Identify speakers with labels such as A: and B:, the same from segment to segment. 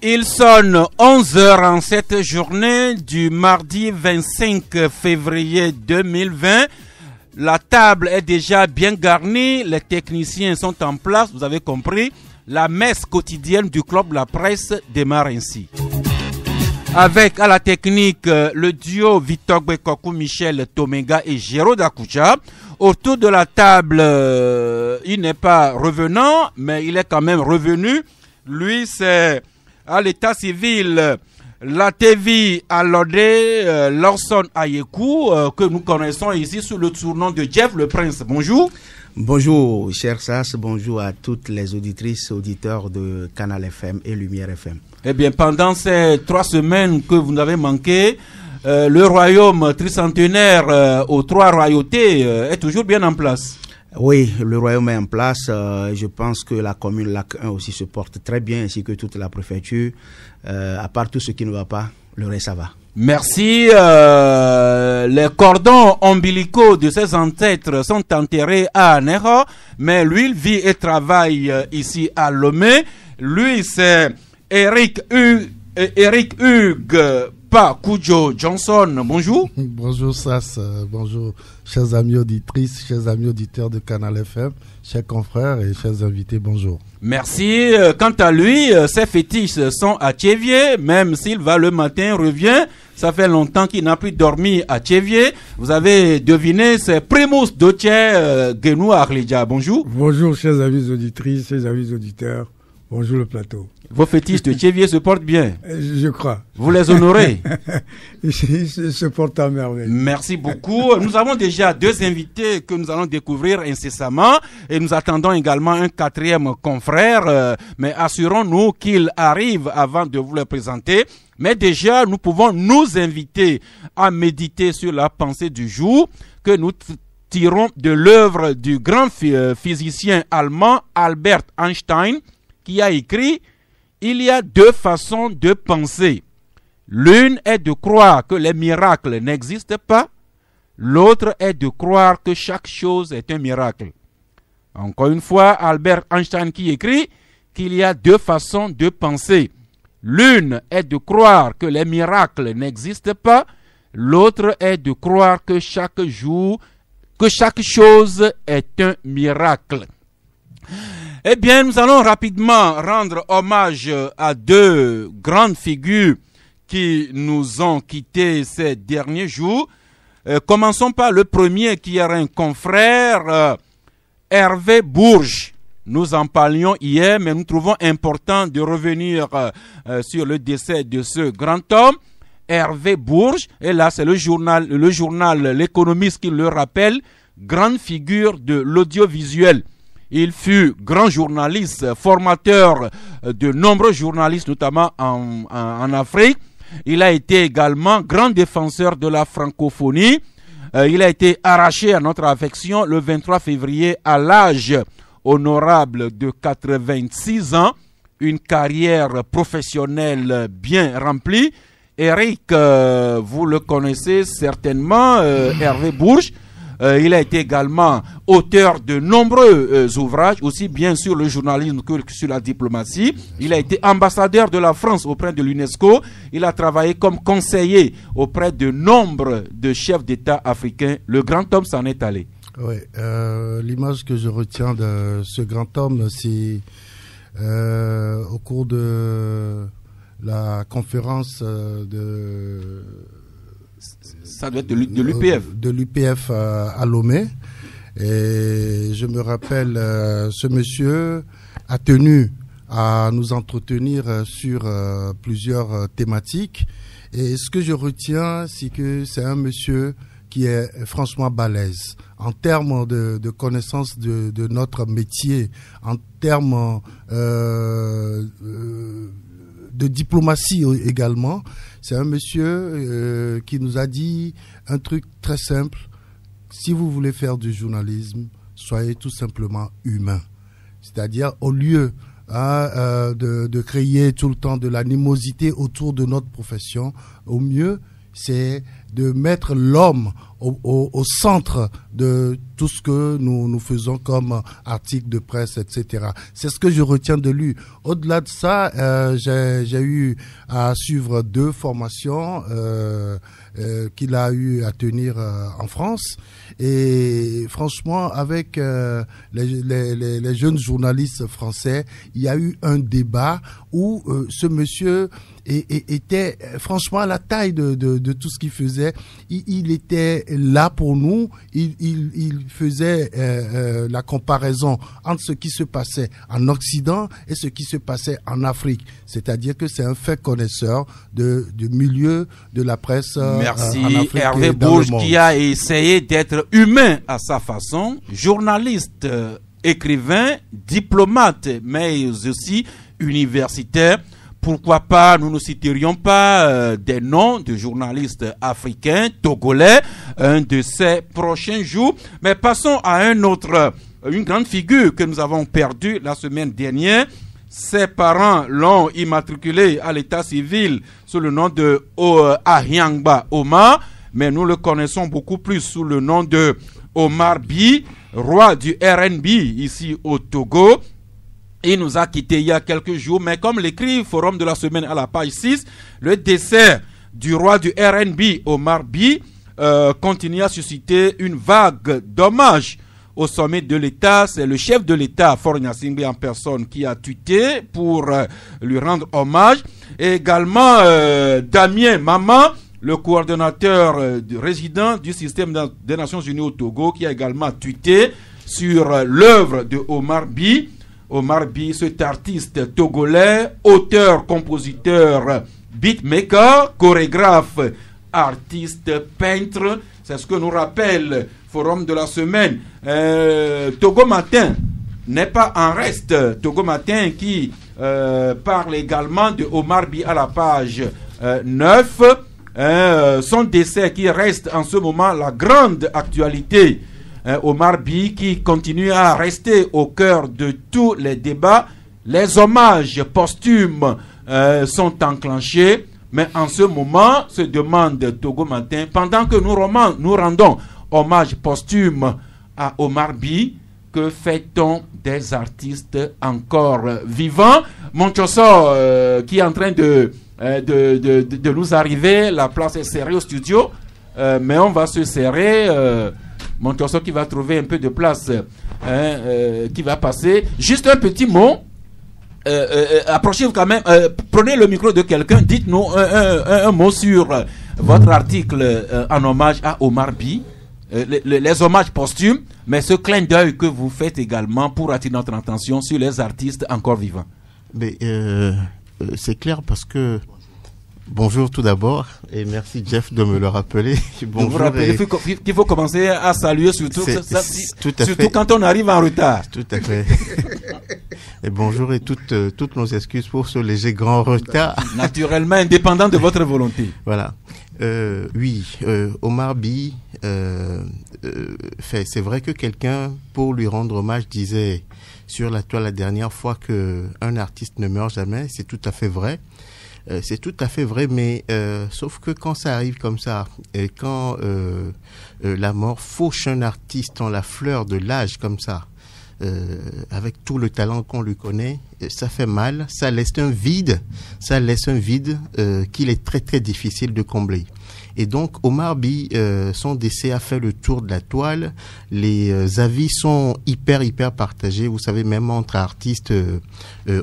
A: Il sonne 11h en cette journée du mardi 25 février 2020. La table est déjà bien garnie, les techniciens sont en place, vous avez compris. La messe quotidienne du Club La Presse démarre ainsi. Avec à la technique le duo Victor Bekoku, Michel Tomenga et Géraud Dakucha. Autour de la table, il n'est pas revenant, mais il est quand même revenu. Lui, c'est à l'état civil, Latevi Alodé, Lawson Ayekou, que nous connaissons ici sous le surnom de Jeff le Prince. Bonjour.
B: Bonjour, cher Sass, bonjour à toutes les auditrices et auditeurs de Canal FM et Lumière FM.
A: Eh bien, pendant ces 3 semaines que vous nous avez manqué, le royaume tricentenaire aux 3 royautés est toujours bien en place.
B: Oui, le royaume est en place. Je pense que la commune Lac 1 aussi se porte très bien, ainsi que toute la préfecture. À part tout ce qui ne va pas, le reste ça va.
A: Merci. Les cordons ombilicaux de ses ancêtres sont enterrés à Anéro, mais lui, il vit et travaille ici à Lomé. Lui, c'est Eric Hugues Pakujo Johnson. Bonjour.
C: Bonjour Sass, bonjour chers amis auditrices, chers amis auditeurs de Canal FM, chers confrères et chers invités, bonjour.
A: Merci. Quant à lui, ses fétiches sont à Tchévier, même s'il va le matin, revient. Ça fait longtemps qu'il n'a plus dormi à Tchévier. Vous avez deviné, c'est Primus Dotier Genou Arleja. Bonjour.
D: Bonjour chers amis auditrices, chers amis auditeurs. Bonjour le plateau.
A: Vos fétiches de Tchévier se portent bien.
D: Je crois.
A: Vous les honorez.
D: Ils se portent à merveille.
A: Merci beaucoup. Nous avons déjà 2 invités que nous allons découvrir incessamment et nous attendons également un 4e confrère. Mais assurons-nous qu'il arrive avant de vous le présenter. Mais déjà, nous pouvons nous inviter à méditer sur la pensée du jour que nous tirons de l'œuvre du grand physicien allemand Albert Einstein, qui a écrit « Il y a 2 façons de penser. L'une est de croire que les miracles n'existent pas, l'autre est de croire que chaque chose est un miracle. » Encore une fois, Albert Einstein qui écrit qu'il y a 2 façons de penser. L'une est de croire que les miracles n'existent pas, l'autre est de croire que chaque chose est un miracle. Eh bien, nous allons rapidement rendre hommage à 2 grandes figures qui nous ont quittés ces derniers jours. Commençons par le premier qui est un confrère, Hervé Bourges. Nous en parlions hier, mais nous trouvons important de revenir sur le décès de ce grand homme, Hervé Bourges. Et là, c'est le journal L'Économiste qui le rappelle, grande figure de l'audiovisuel. Il fut grand journaliste, formateur de nombreux journalistes, notamment en Afrique. Il a été également grand défenseur de la francophonie. Il a été arraché à notre affection le 23 février à l'âge honorable de 86 ans. Une carrière professionnelle bien remplie. Eric, vous le connaissez certainement, Hervé Bourges. Il a été également auteur de nombreux ouvrages, aussi bien sur le journalisme que sur la diplomatie. Il a été ambassadeur de la France auprès de l'UNESCO. Il a travaillé comme conseiller auprès de nombre de chefs d'État africains. Le grand homme s'en est allé.
C: Oui, l'image que je retiens de ce grand homme, c'est au cours de la conférence
A: ça doit être de l'UPF.
C: De l'UPF à Lomé. Et je me rappelle, ce monsieur a tenu à nous entretenir sur plusieurs thématiques. Et ce que je retiens, c'est que c'est un monsieur qui est franchement balèze en termes de connaissance de notre métier, en termes de diplomatie également. C'est un monsieur qui nous a dit un truc très simple. Si vous voulez faire du journalisme, soyez tout simplement humains. C'est-à-dire, au lieu de créer tout le temps de l'animosité autour de notre profession, au mieux, c'est de mettre l'homme au centre de tout ce que nous faisons comme articles de presse, etc. C'est ce que je retiens de lui. Au-delà de ça, j'ai eu à suivre 2 formations qu'il a eu à tenir en France. Et franchement, avec les jeunes journalistes français, il y a eu un débat où ce monsieur était franchement à la taille de tout ce qu'il faisait. Il était là pour nous. Il faisait la comparaison entre ce qui se passait en Occident et ce qui se passait en Afrique. C'est-à-dire que c'est un fait connaisseur du milieu de la presse en Afrique.
A: Hervé Bourges, qui a essayé d'être humain à sa façon, journaliste, écrivain, diplomate, mais aussi universitaire. Pourquoi pas, nous ne citerions pas des noms de journalistes africains, togolais, un de ces prochains jours. Mais passons à une grande figure que nous avons perdue la semaine dernière. Ses parents l'ont immatriculé à l'état civil sous le nom de Ahiangba Omar, mais nous le connaissons beaucoup plus sous le nom de Omar Bi, roi du RNB ici au Togo. Il nous a quittés il y a quelques jours, mais comme l'écrit Forum de la semaine à la page 6, le décès du roi du RNB, Omar Bi, continue à susciter une vague d'hommages au sommet de l'État. C'est le chef de l'État, Faure Gnassingbé en personne, qui a tweeté pour lui rendre hommage. Et également Damien Mama, le coordonnateur résident du système des Nations Unies au Togo, qui a également tweeté sur l'œuvre de Omar Bi. Omar Bi, cet artiste togolais, auteur, compositeur, beatmaker, chorégraphe, artiste, peintre, c'est ce que nous rappelle Forum de la semaine. Togo Matin n'est pas en reste. Togo Matin qui parle également de Omar Bi à la page 9. Son décès qui reste en ce moment la grande actualité. Omar Bi qui continue à rester au cœur de tous les débats. Les hommages posthumes sont enclenchés, mais en ce moment, se demande Togo Matin, pendant que nous rendons hommage posthume à Omar Bi, que fait-on des artistes encore vivants? Monchoso qui est en train de nous arriver, la place est serrée au studio, mais on va se serrer. Monchoso qui va trouver un peu de place, qui va passer. Juste un petit mot. Approchez-vous quand même. Prenez le micro de quelqu'un. Dites-nous un mot sur votre article en hommage à Omar Bi. Les hommages posthumes, mais ce clin d'œil que vous faites également pour attirer notre attention sur les artistes encore vivants.
E: Mais c'est clair parce que bonjour tout d'abord et merci Jeff de me le rappeler. Bonjour. Vous
A: rappelez qu'il faut commencer à saluer surtout quand on arrive en retard.
E: Tout à fait. Et bonjour et toutes nos excuses pour ce léger grand retard.
A: Naturellement indépendant de votre volonté.
E: Voilà. Omar Bi, c'est vrai que quelqu'un, pour lui rendre hommage, disait sur la toile la dernière fois que un artiste ne meurt jamais. C'est tout à fait vrai. C'est tout à fait vrai, mais sauf que quand ça arrive comme ça, et quand la mort fauche un artiste en la fleur de l'âge comme ça, avec tout le talent qu'on lui connaît, ça fait mal, ça laisse un vide qu'il est très très difficile de combler. Et donc Omar Bi, son décès a fait le tour de la toile. Les avis sont hyper partagés. Vous savez, même entre artistes,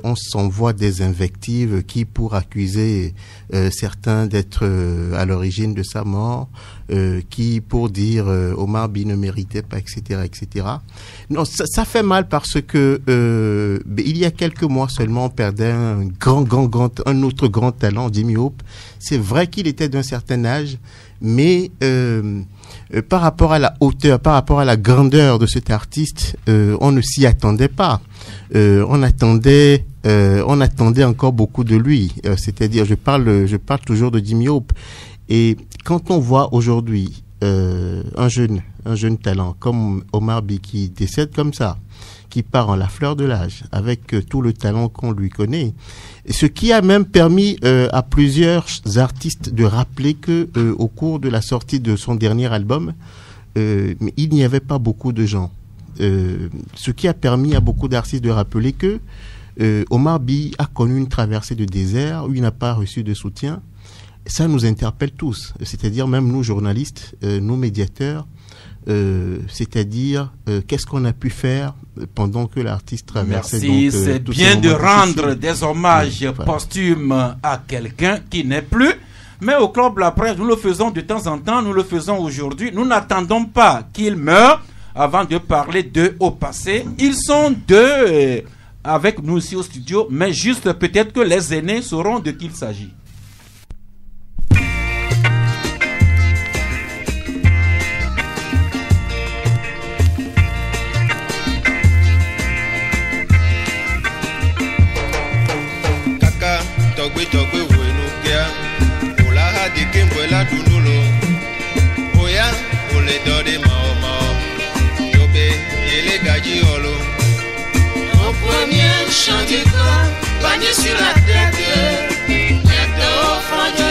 E: on s'envoie des invectives qui pour accuser certains d'être à l'origine de sa mort, qui pour dire Omar Bi ne méritait pas, etc. Non, ça fait mal parce que il y a quelques mois seulement, on perdait un autre grand talent, Jimmy Hope. C'est vrai qu'il était d'un certain âge, mais par rapport à la hauteur, par rapport à la grandeur de cet artiste, on ne s'y attendait pas. On attendait encore beaucoup de lui. C'est-à-dire, je parle toujours de Jimmy Hope. Et quand on voit aujourd'hui un jeune talent comme Omar By qui décède comme ça, qui part en la fleur de l'âge, avec tout le talent qu'on lui connaît. Ce qui a même permis à plusieurs artistes de rappeler que au cours de la sortie de son dernier album, il n'y avait pas beaucoup de gens. Ce qui a permis à beaucoup d'artistes de rappeler que Omar By a connu une traversée de désert où il n'a pas reçu de soutien. Ça nous interpelle tous, c'est-à-dire même nous journalistes, nous médiateurs, c'est-à-dire qu'est-ce qu'on a pu faire pendant que l'artiste traversait.
A: Merci, c'est bien de rendre des hommages posthumes à quelqu'un qui n'est plus. Mais au Club La Presse, nous le faisons de temps en temps, nous le faisons aujourd'hui. Nous n'attendons pas qu'il meure avant de parler d'eux au passé. Ils sont deux avec nous ici au studio, mais juste peut-être que les aînés sauront de qui il s'agit.
F: Au premier chant du corps, panier sur la tête, bientôt au fond du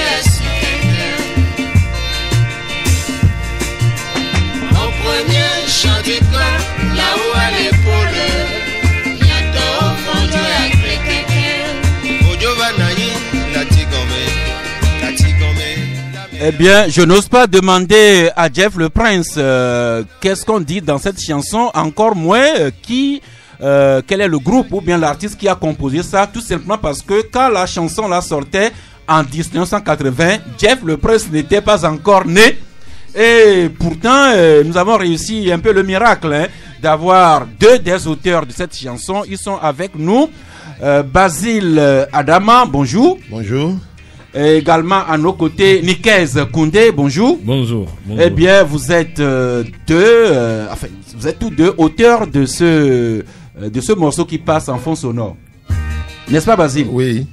F: au premier chant du corps, là-haut à l'épaule, bientôt au fond du
A: Eh bien, je n'ose pas demander à Jeff le Prince qu'est-ce qu'on dit dans cette chanson, encore moins quel est le groupe ou bien l'artiste qui a composé ça, tout simplement parce que quand la chanson la sortait en 1980, Jeff le Prince n'était pas encore né. Et pourtant, nous avons réussi un peu le miracle d'avoir deux des auteurs de cette chanson. Ils sont avec nous. Basile Adama, bonjour.
G: Bonjour.
A: Et également à nos côtés, Nikez Koundé, bonjour.
G: Bonjour.
A: Eh bien, vous êtes vous êtes tous deux auteurs de ce morceau qui passe en fond sonore. N'est-ce pas, Basile?
G: Oui.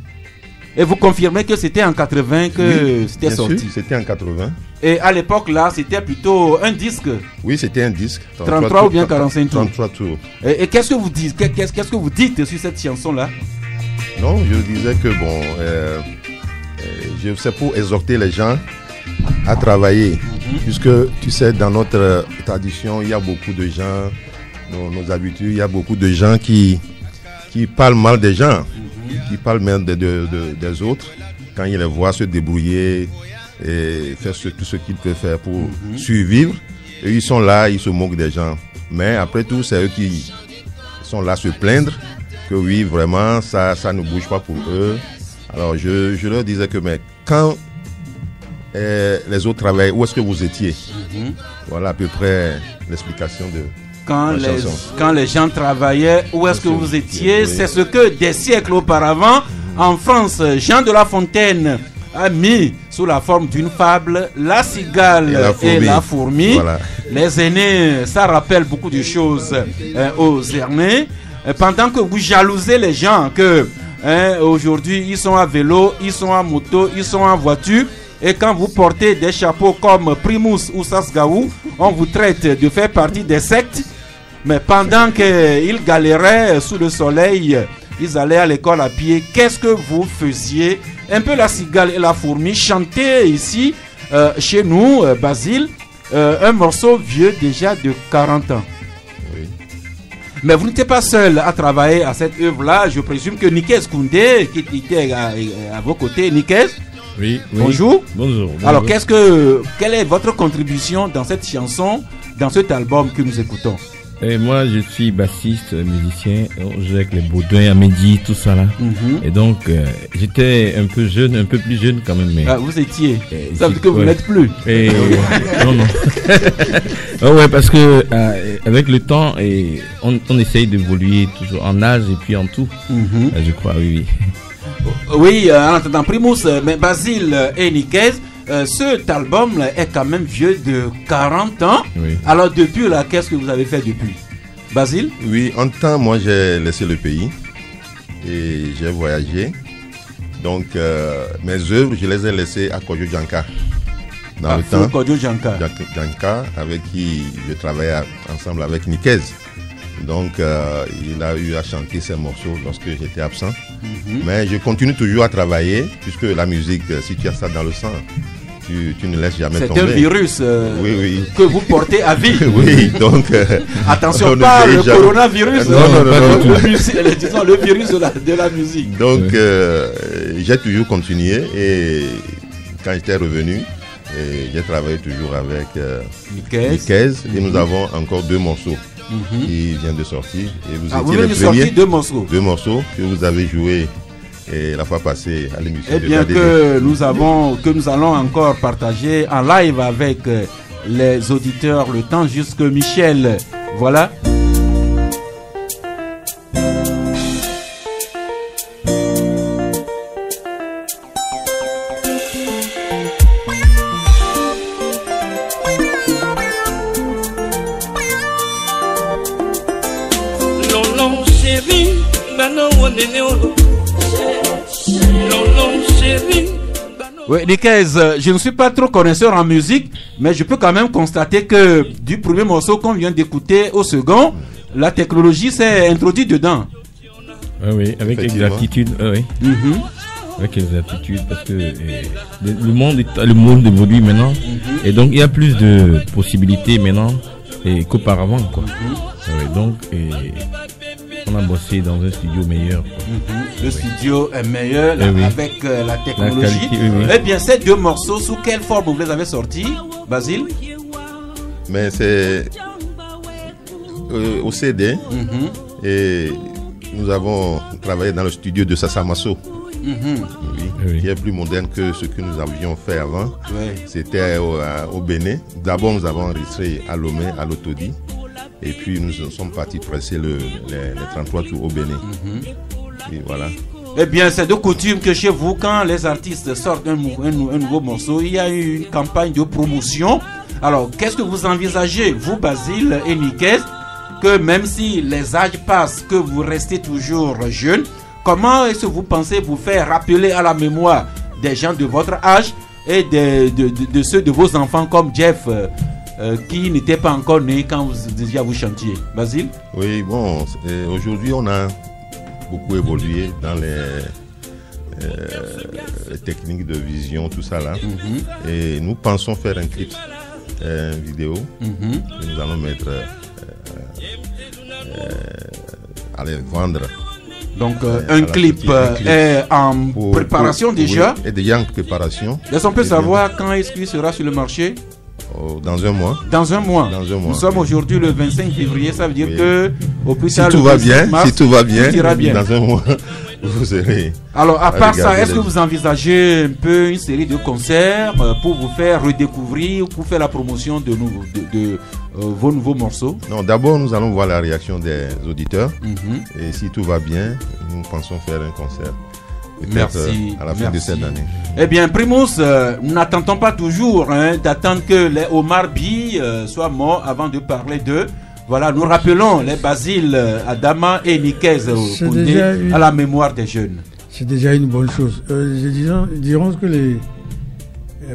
A: Et vous confirmez que c'était en 80 que c'était sorti?
G: Sûr, c'était en 80.
A: Et à l'époque là, c'était plutôt un disque?
G: Oui, c'était un disque.
A: 33 ou bien 45 tours?
G: 33 tours.
A: Et qu'est-ce que vous dites? Qu'est-ce que vous dites sur cette chanson-là?
G: Non, je disais que c'est pour exhorter les gens à travailler. Puisque, tu sais, dans notre tradition, il y a beaucoup de gens, nos habitudes, il y a beaucoup de gens qui parlent mal des gens, qui parlent même des autres, quand ils les voient se débrouiller et faire tout ce qu'ils peuvent faire pour survivre. Et ils sont là, ils se moquent des gens. Mais après tout, c'est eux qui sont là à se plaindre que oui, vraiment, ça ne bouge pas pour eux. Alors, je leur disais que, mais quand les autres travaillent, où est-ce que vous étiez? Voilà à peu près l'explication de
A: quand les gens travaillaient, où est-ce que vous étiez? Oui. C'est ce que des siècles auparavant, en France, Jean de La Fontaine a mis sous la forme d'une fable la cigale et la fourmi. Voilà. Les aînés, ça rappelle beaucoup de choses aux aînés. Pendant que vous jalousez les gens que aujourd'hui ils sont à vélo, ils sont à moto, ils sont en voiture, et quand vous portez des chapeaux comme Primus ou Sasgaou, on vous traite de faire partie des sectes. Mais pendant qu'ils galéraient sous le soleil, ils allaient à l'école à pied. Qu'est-ce que vous faisiez? Un peu la cigale et la fourmi chantaient ici chez nous, Basile, un morceau vieux déjà de 40 ans. Mais vous n'étiez pas seul à travailler à cette œuvre-là. Je présume que Nikez Koundé, qui était à vos côtés, Nikez.
G: Oui.
A: Bonjour.
G: Bonjour.
A: Alors, quelle est votre contribution dans cette chanson, dans cet album que nous écoutons?
H: Et moi, je suis bassiste, musicien. Je joue avec les Baudouins, Amédi, tout ça là. Et donc, j'étais un peu jeune, un peu plus jeune quand même. Mais
A: vous étiez. Ça veut dire que vous n'êtes plus.
H: Non. Ouais, parce que avec le temps, on essaye d'évoluer toujours en âge et puis en tout. Je crois, oui.
A: Oui, en attendant Primus, mais Basile et Nikez, cet album est quand même vieux de 40 ans. Oui. Alors depuis là, qu'est-ce que vous avez fait depuis? Basile?
G: Oui, en temps, moi j'ai laissé le pays et j'ai voyagé. Donc mes œuvres, je les ai laissées à Kojo Djanka. dans le temps.
A: Kodio Janka.
G: Janka, avec qui je travaillais ensemble avec Nikez. Donc, il a eu à chanter ses morceaux lorsque j'étais absent. Mais je continue toujours à travailler, puisque la musique, si tu as ça dans le sang, tu ne laisses jamais tomber.
A: C'est un virus que vous portez à vie.
G: Oui, donc...
A: attention, pas le coronavirus.
G: Non,
A: le virus de la musique.
G: Donc, j'ai toujours continué et quand j'étais revenu, j'ai travaillé toujours avec Nikez et nous avons encore 2 morceaux qui viennent de sortir. Et vous étiez les premiers.
A: 2 morceaux.
G: 2 morceaux que vous avez joués la fois passée à l'émission.
A: Eh bien que nous allons encore partager en live avec les auditeurs le temps jusque Michel. Voilà. Oui, Nikez, je ne suis pas trop connaisseur en musique, mais je peux quand même constater que du premier morceau qu'on vient d'écouter au second, la technologie s'est introduite dedans.
H: Oui, avec exactitude. Oui. Avec exactitude, parce que le monde évolue maintenant, et donc il y a plus de possibilités maintenant qu'auparavant, quoi. Donc, on a bossé dans un studio meilleur.
A: Le studio est meilleur avec la technologie.
H: Qualité,
A: Eh bien, ces 2 morceaux, sous quelle forme vous les avez sortis, Basile?
G: Mais c'est au CD. Et nous avons travaillé dans le studio de Sassamasso. Qui est plus moderne que ce que nous avions fait avant. C'était au Bénin. D'abord, nous avons enregistré à Lomé, à l'Autodi. Et puis nous sommes partis presser les 33 tours au Bénin. Et voilà.
A: Eh bien, c'est de coutume que chez vous, quand les artistes sortent un nouveau morceau, il y a une campagne de promotion. Alors, qu'est-ce que vous envisagez, vous, Basile et Nikez, que même si les âges passent, que vous restez toujours jeune, comment est-ce que vous pensez vous faire rappeler à la mémoire des gens de votre âge et de ceux de vos enfants comme Jeff qui n'était pas encore né quand vous chantiez? Basile?
G: Oui, bon, aujourd'hui on a beaucoup évolué dans les techniques de vision, tout ça là. Et nous pensons faire un clip, une vidéo que nous allons mettre, aller vendre.
A: Donc un clip est en préparation déjà.
G: Oui, est déjà en préparation.
A: Est-ce qu'on peut savoir quand est-ce qu'il sera sur le marché?
G: Dans un mois.
A: Dans un mois. Nous sommes aujourd'hui le 25 février, ça veut dire que au plus tard,
G: si tout va bien,
A: dans
G: un mois, vous serez.
A: Alors à part ça, est-ce que vous envisagez un peu une série de concerts pour vous faire redécouvrir, pour faire la promotion de vos nouveaux morceaux?
G: Non, d'abord nous allons voir la réaction des auditeurs et si tout va bien, nous pensons faire un concert.
A: Merci.
G: À la fin de cette année.
A: Eh bien, Primus, nous n'attendons pas toujours d'attendre que les Omar Bi soient morts avant de parler d'eux. Voilà, nous rappelons les Basile, Adama et Nikez à la mémoire des jeunes.
D: C'est déjà une bonne chose. Dirons que les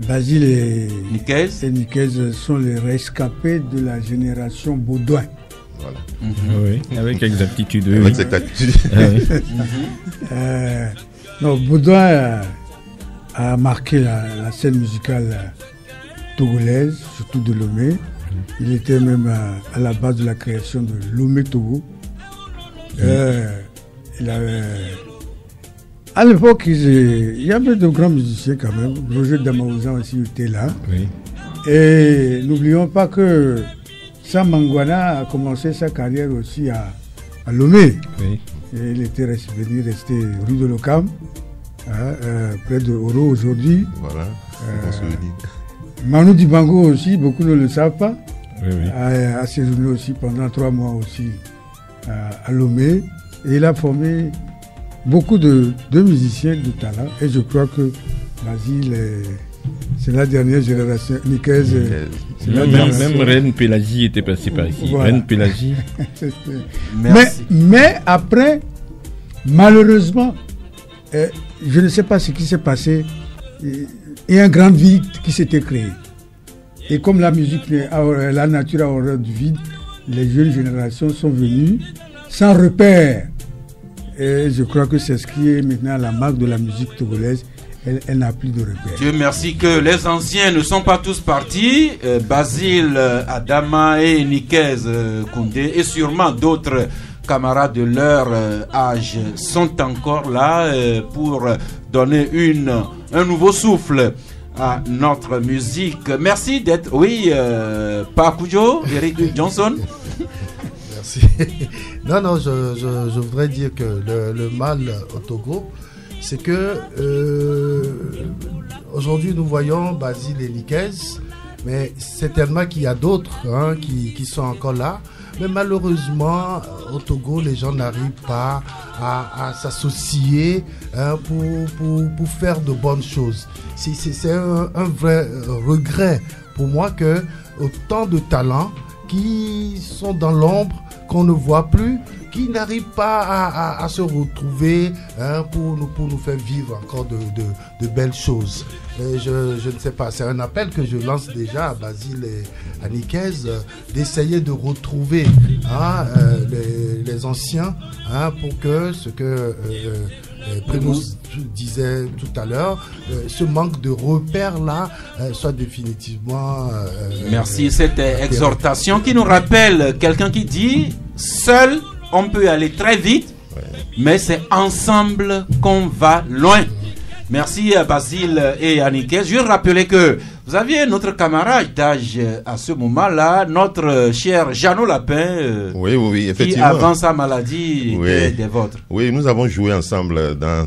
D: Basile et Nikez sont les rescapés de la génération Baudouin.
G: Voilà.
H: Oui, avec exactitude.
G: Avec exactitude.
D: Non, Baudouin a marqué la scène musicale togolaise, surtout de Lomé. Il était même à la base de la création de Lomé Togo. Il avait... À l'époque, il y avait de grands musiciens quand même. Roger Damaouzan aussi était là.
H: Oui.
D: Et n'oublions pas que Sam Mangwana a commencé sa carrière aussi à Lomé.
H: Oui.
D: Et il était resté rue de l'Ocam, près de Oro aujourd'hui.
G: Voilà.
D: Manu Dibango aussi, beaucoup ne le savent pas.
H: Oui, oui.
D: A séjourné aussi pendant 3 mois aussi à Lomé. Et il a formé beaucoup de musiciens de talent. Et je crois que Basile, c'est la dernière génération. Nikez,
H: même Reine Pélagie était passée par ici. Voilà. Reine Pélagie.
D: mais après, malheureusement, je ne sais pas ce qui s'est passé. Il y a un grand vide qui s'était créé. Et comme la musique, la nature a horreur du vide, les jeunes générations sont venues sans repère. Et je crois que c'est ce qui est maintenant la marque de la musique togolaise. Elle n'a plus de repère.
A: Dieu merci que les anciens ne sont pas tous partis. Basile, Adama et Nikez Koundé et sûrement d'autres camarades de leur âge sont encore là pour donner un nouveau souffle à notre musique. Merci d'être... Oui, Pakujo, Eric Johnson.
C: Merci. Non, je voudrais dire que le mal au Togo, c'est que aujourd'hui nous voyons Basile et Nikez, mais certainement qu'il y a d'autres qui sont encore là. Mais malheureusement, au Togo, les gens n'arrivent pas à s'associer pour faire de bonnes choses. C'est un vrai regret pour moi que autant de talents qui sont dans l'ombre, qu'on ne voit plus, qui n'arrivent pas à se retrouver pour nous faire vivre encore de belles choses. Et je ne sais pas, c'est un appel que je lance déjà à Basile et à Nikez d'essayer de retrouver les anciens pour que ce que Primus disait tout à l'heure, ce manque de repères là soit définitivement...
A: Merci, cette exhortation qui nous rappelle quelqu'un qui dit « Seul, on peut aller très vite, mais c'est ensemble qu'on va loin. » Merci à Basile et à Nikez. Je rappelais que vous aviez notre camarade d'âge à ce moment-là, notre cher Jeannot Lapin,
G: oui, effectivement,
A: qui avant sa maladie était des vôtres.
G: Oui, nous avons joué ensemble dans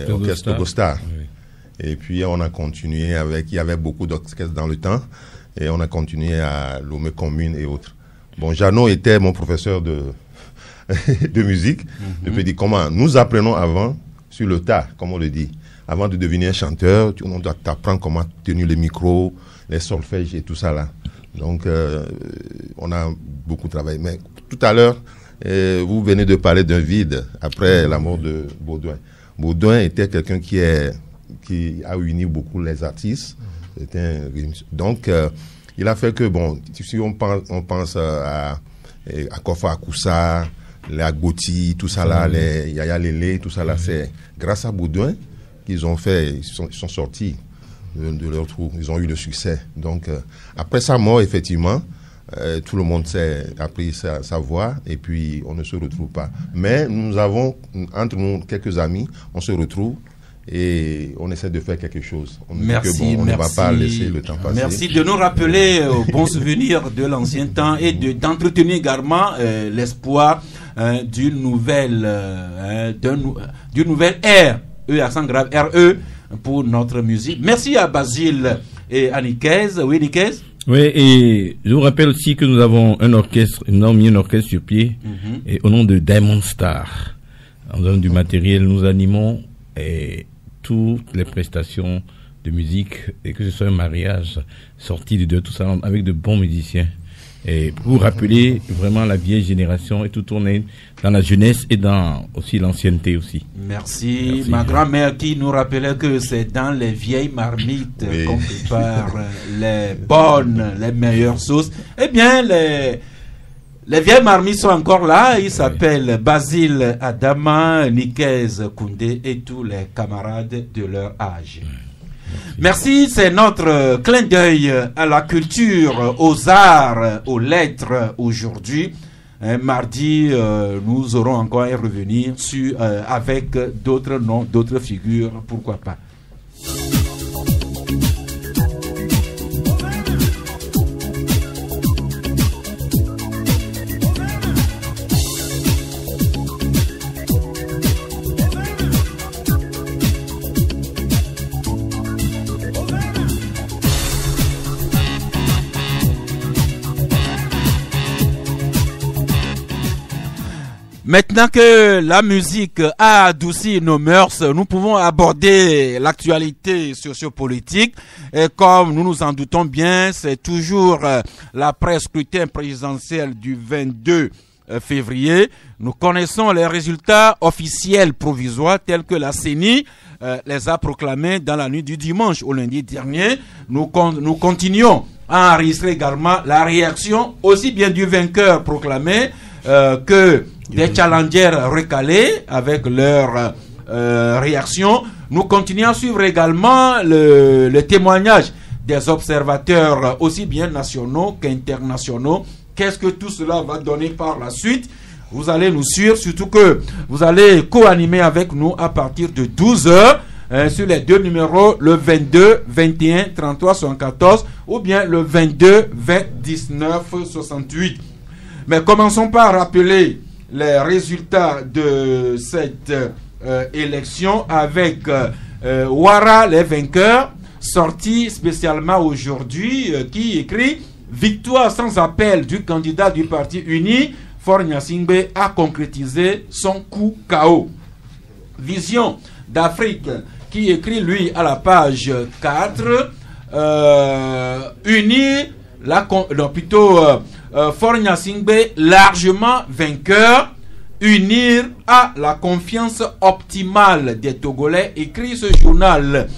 G: l'orchestre Togo Star.
H: Oui.
G: Et puis on a continué il y avait beaucoup d'orchestres dans le temps, et on a continué à Lomé Commune et autres. Bon, Jeannot était mon professeur de musique. Je peux dire comment nous apprenons avant, sur le tas, comme on le dit. Avant de devenir chanteur, on doit t'apprendre comment tenir le micro, les solfèges et tout ça là. Donc, on a beaucoup travaillé. Mais tout à l'heure, vous venez de parler d'un vide après la mort de Baudouin. Baudouin était quelqu'un qui a uni beaucoup les artistes. Donc, il a fait que, bon, si on pense à Kofa Akoussa, les Agboti, tout ça là, les Yaya Lele, tout ça là, c'est grâce à Baudouin qu'ils ont fait, ils sont sortis de leur trou, ils ont eu le succès. Donc, après sa mort, effectivement, tout le monde a pris sa voix et puis on ne se retrouve pas. Mais nous avons, entre nous, quelques amis, on se retrouve et on essaie de faire quelque chose.
A: Merci,
G: on ne va pas laisser le temps passer.
A: Merci de nous rappeler aux bons souvenirs de l'ancien temps et d'entretenir également l'espoir d'une nouvelle ère, accent grave, RE, pour notre musique. Merci à Basile et à Nikez. Oui, Nikez?
H: Oui, et je vous rappelle aussi que nous avons un orchestre, nous avons mis un orchestre sur pied, et au nom de Diamond Star. En donnant du matériel, nous animons toutes les prestations de musique, et que ce soit un mariage, sortie de deux, tout ça, avec de bons musiciens. Et pour vous rappeler vraiment la vieille génération et tout tourner dans la jeunesse et dans aussi l'ancienneté aussi.
A: Merci. Ma grand-mère qui nous rappelait que c'est dans les vieilles marmites qu'on prépare les bonnes, les meilleures sauces. Eh bien, les vieilles marmites sont encore là. Ils s'appellent Basile Adama, Nikez Koundé et tous les camarades de leur âge. Merci, c'est notre clin d'œil à la culture, aux arts, aux lettres aujourd'hui. Mardi, nous aurons encore à revenir avec d'autres noms, d'autres figures, pourquoi pas. Maintenant que la musique a adouci nos mœurs, nous pouvons aborder l'actualité sociopolitique. Et comme nous nous en doutons bien, c'est toujours l'après-scrutin présidentiel du 22 février. Nous connaissons les résultats officiels provisoires tels que la CENI les a proclamés dans la nuit du dimanche au lundi dernier. Nous continuons a enregistré également la réaction aussi bien du vainqueur proclamé que des challengers recalés avec leur réaction. Nous continuons à suivre également le témoignage des observateurs aussi bien nationaux qu'internationaux. Qu'est-ce que tout cela va donner par la suite? Vous allez nous suivre, surtout que vous allez co-animer avec nous à partir de 12h sur les deux numéros, le 22 21 33 74 ou bien le 22 20 19 68. Mais commençons par rappeler les résultats de cette élection avec Ouattara, les vainqueurs, sorti spécialement aujourd'hui, qui écrit « Victoire sans appel du candidat du parti uni, Faure Gnassingbé a concrétisé son coup KO. » Vision d'Afrique, qui écrit lui à la page 4, Faure Gnassingbé largement vainqueur, unir à la confiance optimale des Togolais, écrit ce journal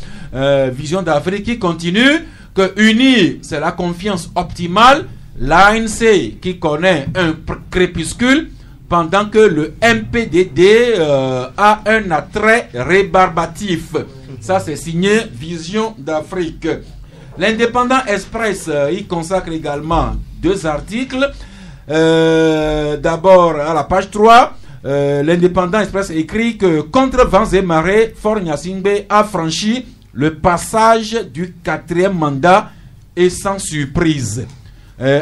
A: Vision d'Afrique, qui continue que unir c'est la confiance optimale, l'ANC qui connaît un crépuscule pendant que le MPDD a un attrait rébarbatif. Ça c'est signé Vision d'Afrique. L'Indépendant Express y consacre également 2 articles. D'abord à la page 3, l'Indépendant Express écrit que contre vents et marées, Faure Gnassingbé a franchi le passage du 4e mandat et sans surprise.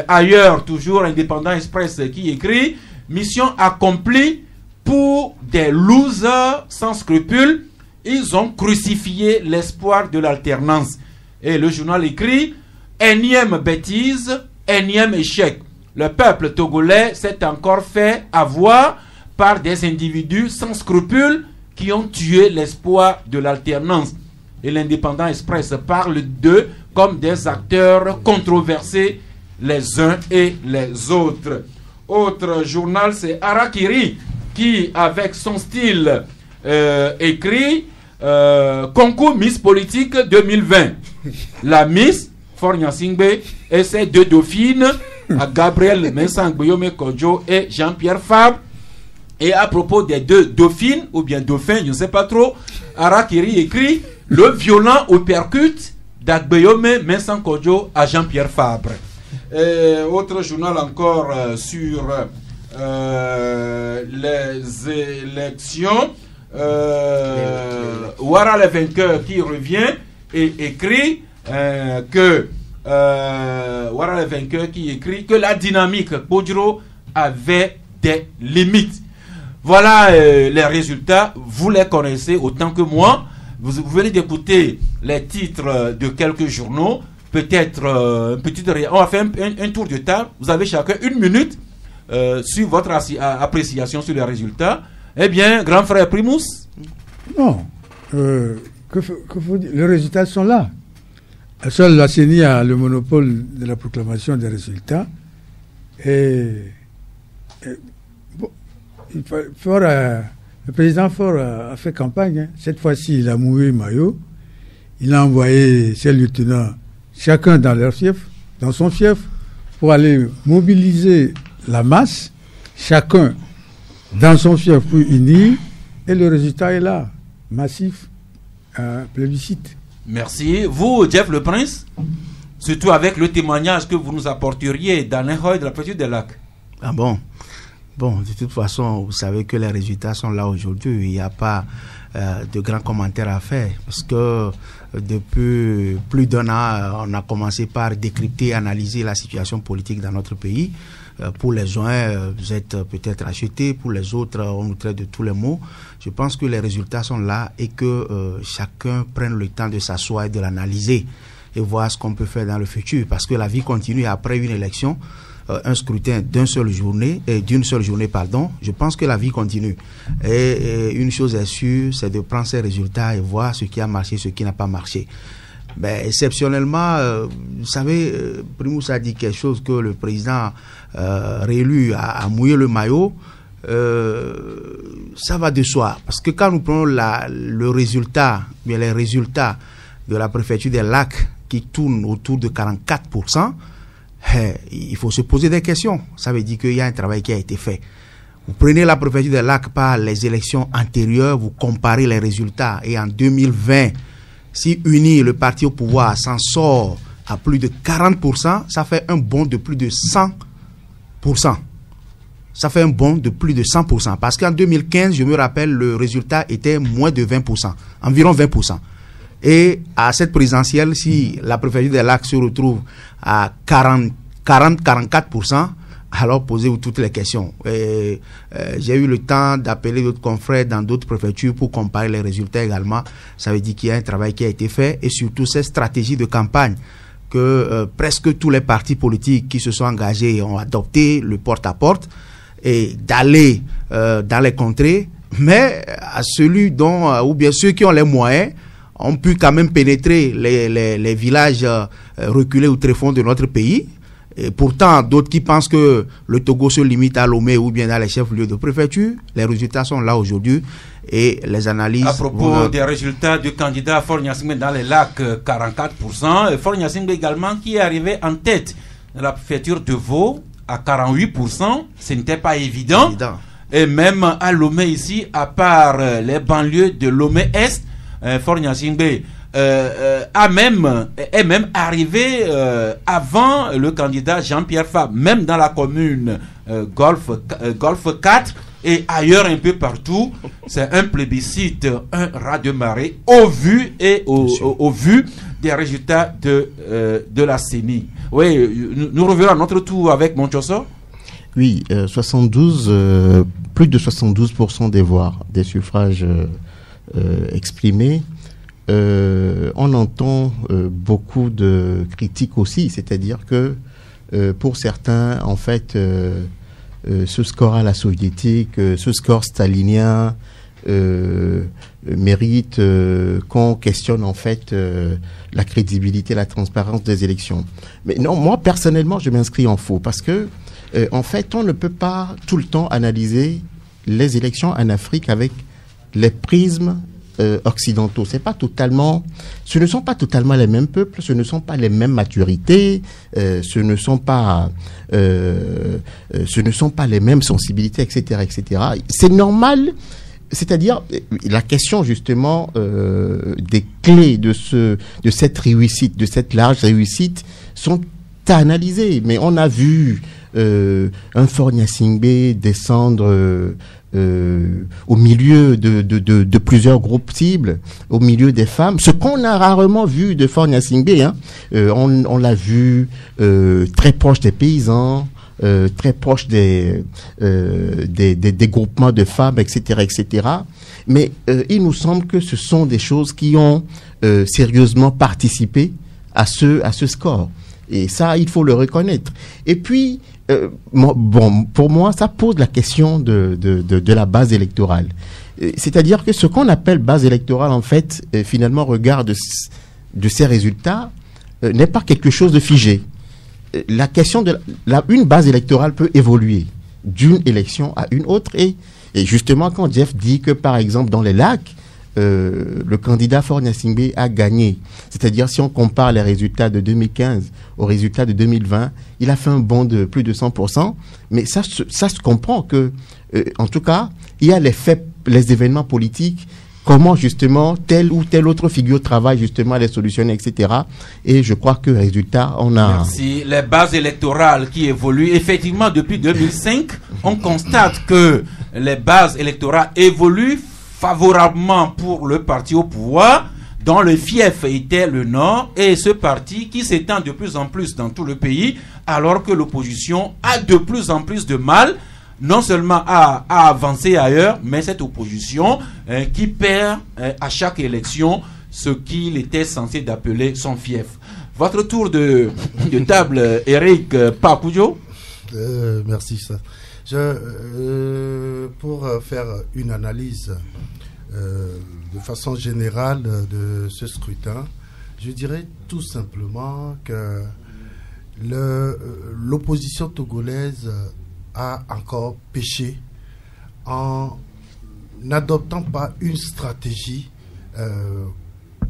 A: Ailleurs, toujours Indépendant Express qui écrit mission accomplie pour des losers sans scrupules. Ils ont crucifié l'espoir de l'alternance. Et le journal écrit énième bêtise, énième échec. Le peuple togolais s'est encore fait avoir par des individus sans scrupules qui ont tué l'espoir de l'alternance. Et l'Indépendant Express parle d'eux comme des acteurs controversés les uns et les autres. Autre journal, c'est Harakiri qui, avec son style, écrit concours Miss Politique 2020. La Miss, Faure Gnassingbé, et ses 2 dauphines, à Gabriel Mensah-Gboyome Kodjo et Jean-Pierre Fabre. Et à propos des 2 dauphines, ou bien dauphins, je ne sais pas trop, Harakiri écrit le violent uppercut d'Agboyome Mensah Kodjo à Jean-Pierre Fabre. Autre journal encore sur les élections. Ouattara le vainqueur qui revient et écrit Ouattara le vainqueur qui écrit que la dynamique Kodjo avait des limites. Voilà les résultats, vous les connaissez autant que moi. Vous venez d'écouter les titres de quelques journaux. Peut-être on va faire un tour de table. Vous avez chacun 1 minute sur votre appréciation sur les résultats. Eh bien, grand frère Primus.
D: Non. Les résultats sont là. Seule la CENI a le monopole de la proclamation des résultats. Le président Faure a fait campagne. Cette fois-ci, il a mouillé maillot. Il a envoyé ses lieutenants, chacun dans leur fief, dans son fief, pour aller mobiliser la masse, chacun dans son fief pour unir. Et le résultat est là, massif, plébiscite.
A: Merci. Vous, Jeff le Prince, surtout avec le témoignage que vous nous apporteriez d'Alain Roy de la Préfecture des Lacs.
B: Ah bon? Bon, de toute façon, vous savez que les résultats sont là aujourd'hui. Il n'y a pas de grands commentaires à faire parce que depuis plus d'1 an, on a commencé par décrypter, analyser la situation politique dans notre pays. Pour les uns, vous êtes peut-être achetés, pour les autres, on nous traite de tous les mots. Je pense que les résultats sont là et que chacun prenne le temps de s'asseoir et de l'analyser et voir ce qu'on peut faire dans le futur parce que la vie continue après une élection. Un scrutin d'une seule journée, je pense que la vie continue. Et une chose est sûre, c'est de prendre ces résultats et voir ce qui a marché, ce qui n'a pas marché. Ben, exceptionnellement, vous savez, Primus a dit quelque chose que le président réélu a mouillé le maillot. Ça va de soi. Parce que quand nous prenons les résultats de la préfecture des Lacs qui tourne autour de 44%, il faut se poser des questions. Ça veut dire qu'il y a un travail qui a été fait. Vous prenez la préfecture de Lac par les élections antérieures, vous comparez les résultats. Et en 2020, si UNI, le parti au pouvoir, s'en sort à plus de 40%, ça fait un bond de plus de 100%. Ça fait un bond de plus de 100%. Parce qu'en 2015, je me rappelle, le résultat était moins de 20%, environ 20%. Et à cette présidentielle, si la préfecture des Lacs se retrouve à 40-44%, alors posez-vous toutes les questions. J'ai eu le temps d'appeler d'autres confrères dans d'autres préfectures pour comparer les résultats également. Ça veut dire qu'il y a un travail qui a été fait et surtout cette stratégie de campagne que presque tous les partis politiques qui se sont engagés ont adopté, le porte-à-porte, et d'aller dans les contrées, mais à celui dont, ou bien ceux qui ont les moyens, ont pu quand même pénétrer les villages reculés ou tréfonds de notre pays. Et pourtant, d'autres qui pensent que le Togo se limite à Lomé ou bien à les chefs-lieux de préfecture, les résultats sont là aujourd'hui et les analyses...
A: À propos des résultats du candidat Faure Gnassingbé dans les Lacs, 44%, Faure Gnassingbé également qui est arrivé en tête de la préfecture de Vaud à 48%, ce n'était pas évident. Et même à Lomé ici, à part les banlieues de Lomé-Est, Faure Gnassingbé est même arrivé avant le candidat Jean-Pierre Fabre, même dans la commune Golfe 4 et ailleurs un peu partout. C'est un plébiscite, un raz-de-marée au vu des résultats de la CENI. Oui, nous revenons à notre tour avec Monchoso.
E: Oui, plus de 72% des voix, des suffrages exprimés. On entend beaucoup de critiques aussi, c'est-à-dire que pour certains, en fait, ce score à la soviétique, ce score stalinien mérite qu'on questionne en fait la crédibilité, la transparence des élections. Mais non, moi personnellement, je m'inscris en faux parce que en fait, on ne peut pas tout le temps analyser les élections en Afrique avec les prismes occidentaux. Ce ne sont pas totalement les mêmes peuples, ce ne sont pas les mêmes maturités, ce ne sont pas les mêmes sensibilités, etc., etc. C'est normal. C'est-à-dire, la question justement des clés de cette réussite, de cette large réussite, sont à analyser. Mais on a vu un Faure Gnassingbé descendre au milieu de plusieurs groupes cibles, au milieu des femmes, ce qu'on a rarement vu de Faure Gnassingbé, hein. On l'a vu très proche des paysans, très proche des groupements de femmes, etc., etc. Mais il nous semble que ce sont des choses qui ont sérieusement participé à ce score. Et ça, il faut le reconnaître. Et puis, pour moi, ça pose la question de la base électorale. C'est-à-dire que ce qu'on appelle base électorale, en fait, finalement, regard de ces résultats, n'est pas quelque chose de figé. La question une base électorale peut évoluer d'une élection à une autre. Et justement, quand Jeff dit que, par exemple, dans les Lacs, le candidat Faure Gnassingbé a gagné. C'est-à-dire, si on compare les résultats de 2015 aux résultats de 2020, il a fait un bond de plus de 100%. Mais ça se comprend que, en tout cas, il y a les faits, les événements politiques, comment justement telle ou telle autre figure travaille justement à les solutionner, etc. Et je crois que résultat, on a...
A: Merci. Les bases électorales qui évoluent. Effectivement, depuis 2005, on constate que les bases électorales évoluent favorablement pour le parti au pouvoir, dont le fief était le Nord, et ce parti qui s'étend de plus en plus dans tout le pays, alors que l'opposition a de plus en plus de mal, non seulement à avancer ailleurs, mais cette opposition qui perd à chaque élection ce qu'il était censé d'appeler son fief. Votre tour de table, Eric Pakoujo.
C: Merci, ça. Pour faire une analyse de façon générale de ce scrutin, je dirais tout simplement que l'opposition togolaise a encore péché en n'adoptant pas une stratégie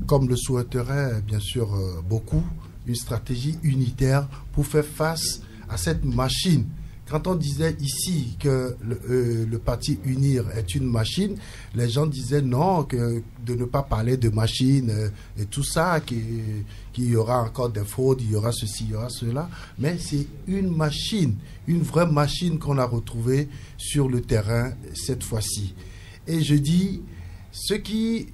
C: comme le souhaiteraient bien sûr beaucoup une stratégie unitaire pour faire face à cette machine. Quand on disait ici que le parti UNIR est une machine, les gens disaient non, que de ne pas parler de machine et tout ça, qu'il y aura encore des fraudes, il y aura ceci, il y aura cela. Mais c'est une machine, une vraie machine qu'on a retrouvée sur le terrain cette fois-ci. Et je dis, ceux qui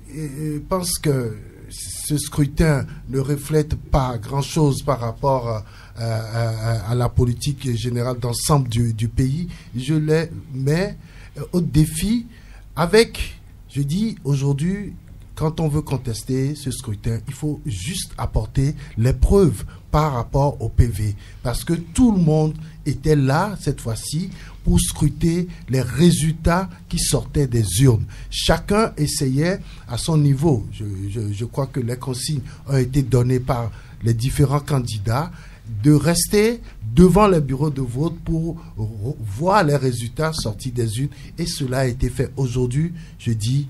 C: pensent que ce scrutin ne reflète pas grand-chose par rapport à la politique générale d'ensemble du pays, je les mets au défi avec, je dis aujourd'hui, quand on veut contester ce scrutin, il faut juste apporter les preuves par rapport au PV. Parce que tout le monde était là, cette fois-ci, pour scruter les résultats qui sortaient des urnes. Chacun essayait à son niveau. Je crois que les consignes ont été données par les différents candidats de rester devant les bureaux de vote pour voir les résultats sortis des urnes. Et cela a été fait aujourd'hui. Je dis,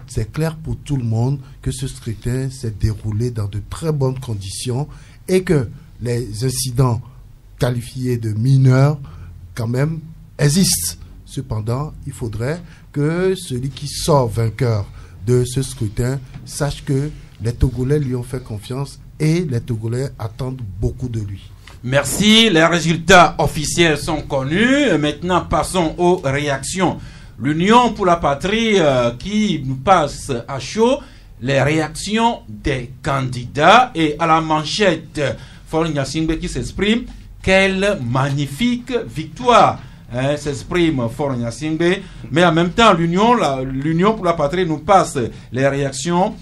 C: c'est clair pour tout le monde que ce scrutin s'est déroulé dans de très bonnes conditions et que les incidents qualifiés de mineurs, quand même, existent. Cependant, il faudrait que celui qui sort vainqueur de ce scrutin sache que les Togolais lui ont fait confiance et les Togolais attendent beaucoup de lui.
A: Merci. Les résultats officiels sont connus. Maintenant, passons aux réactions. L'Union pour la patrie qui nous passe à chaud les réactions des candidats et à la manchette, Faure Gnassingbé qui s'exprime. Quelle magnifique victoire s'exprime Faure Gnassingbé. Mais en même temps, l'Union pour la patrie nous passe les réactions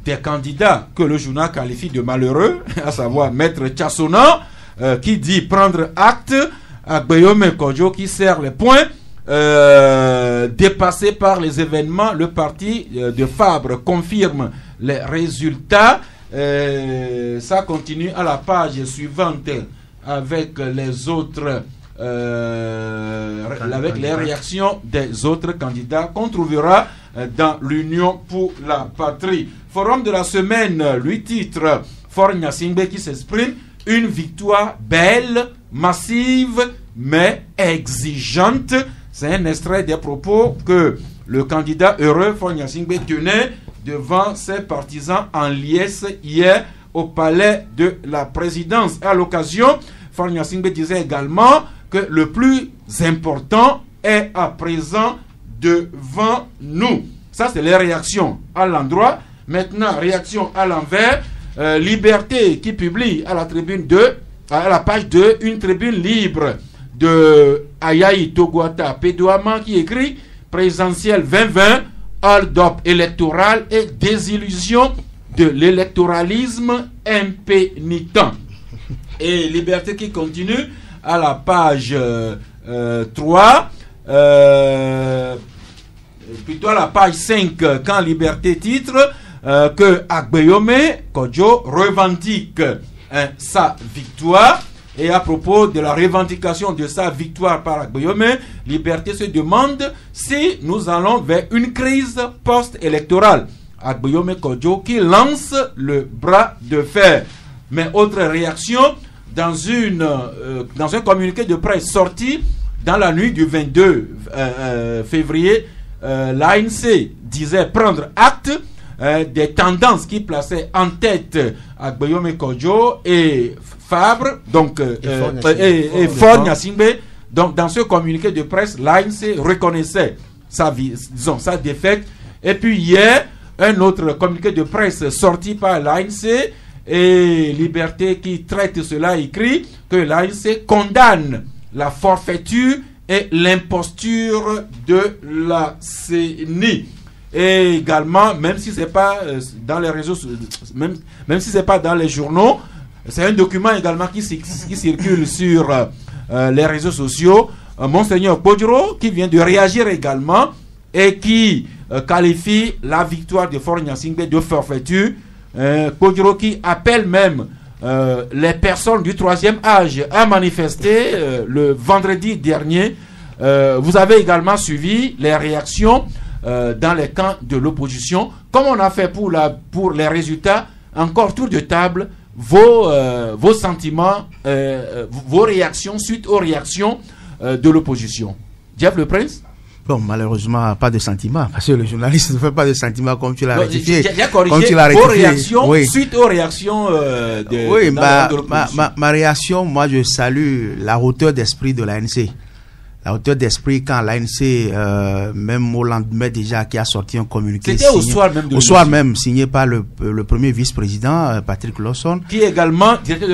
A: des candidats que le journal qualifie de malheureux, à savoir Maître Tchassona, qui dit prendre acte, à Guillaume Kodjo qui serre les poings. Dépassé par les événements, le parti de Fabre confirme les résultats. Ça continue à la page suivante avec les autres avec les réactions des autres candidats qu'on trouvera dans l'Union pour la patrie. Forum de la semaine, lui titre Faure Gnassingbé qui s'exprime, une victoire belle, massive mais exigeante. C'est un extrait des propos que le candidat heureux Faure Gnassingbé tenait devant ses partisans en liesse hier au palais de la présidence. À l'occasion, Faure Gnassingbé disait également que le plus important est à présent devant nous. Ça, c'est les réactions à l'endroit. Maintenant, réaction à l'envers. Liberté qui publie à la tribune 2, à la page 2, une tribune libre de Ayaï Togouata Pédouama qui écrit présidentielle 2020, hold-up électoral et désillusion de l'électoralisme impénitent. Et Liberté qui continue à la page 3, plutôt à la page 5, quand Liberté titre que Agbeyome Kodjo revendique sa victoire. Et à propos de la revendication de sa victoire par Agbeyome, Liberté se demande si nous allons vers une crise post-électorale. Agbeyome Kodjo qui lance le bras de fer. Mais autre réaction, dans un communiqué de presse sorti dans la nuit du 22 février, l'ANC disait prendre acte des tendances qui plaçaient en tête Agbeyome Kodjo et Fabre, donc et Faure Gnassingbé. Donc dans ce communiqué de presse, l'ANC reconnaissait sa défaite. Et puis hier, un autre communiqué de presse sorti par l'ANC et Liberté qui traite cela écrit que l'ANC condamne la forfaiture et l'imposture de la CENI. Et également, même si c'est pas dans les réseaux, même si c'est pas dans les journaux, c'est un document également qui circule sur les réseaux sociaux. Monseigneur Kodjoro qui vient de réagir également et qui qualifie la victoire de Faure Gnassingbé de forfaiture. Kodjoro qui appelle même les personnes du troisième âge à manifester le vendredi dernier. Vous avez également suivi les réactions dans les camps de l'opposition. Comme on a fait pour les résultats, encore tour de table, vos sentiments, vos réactions suite aux réactions de l'opposition. Jeff Le Prince?
B: Bon, malheureusement, pas de sentiments, parce que le journaliste ne fait pas de sentiments comme tu l'as rectifié.
A: J'ai corrigé vos réactions suite aux réactions de
B: ma réaction, moi je salue la hauteur d'esprit de l'ANC. La hauteur d'esprit quand l'ANC, même au lendemain déjà, qui a sorti un communiqué.
A: C'était au soir même de
B: au soir même, signé par le premier vice-président, Patrick Lawson.
A: Qui est également directeur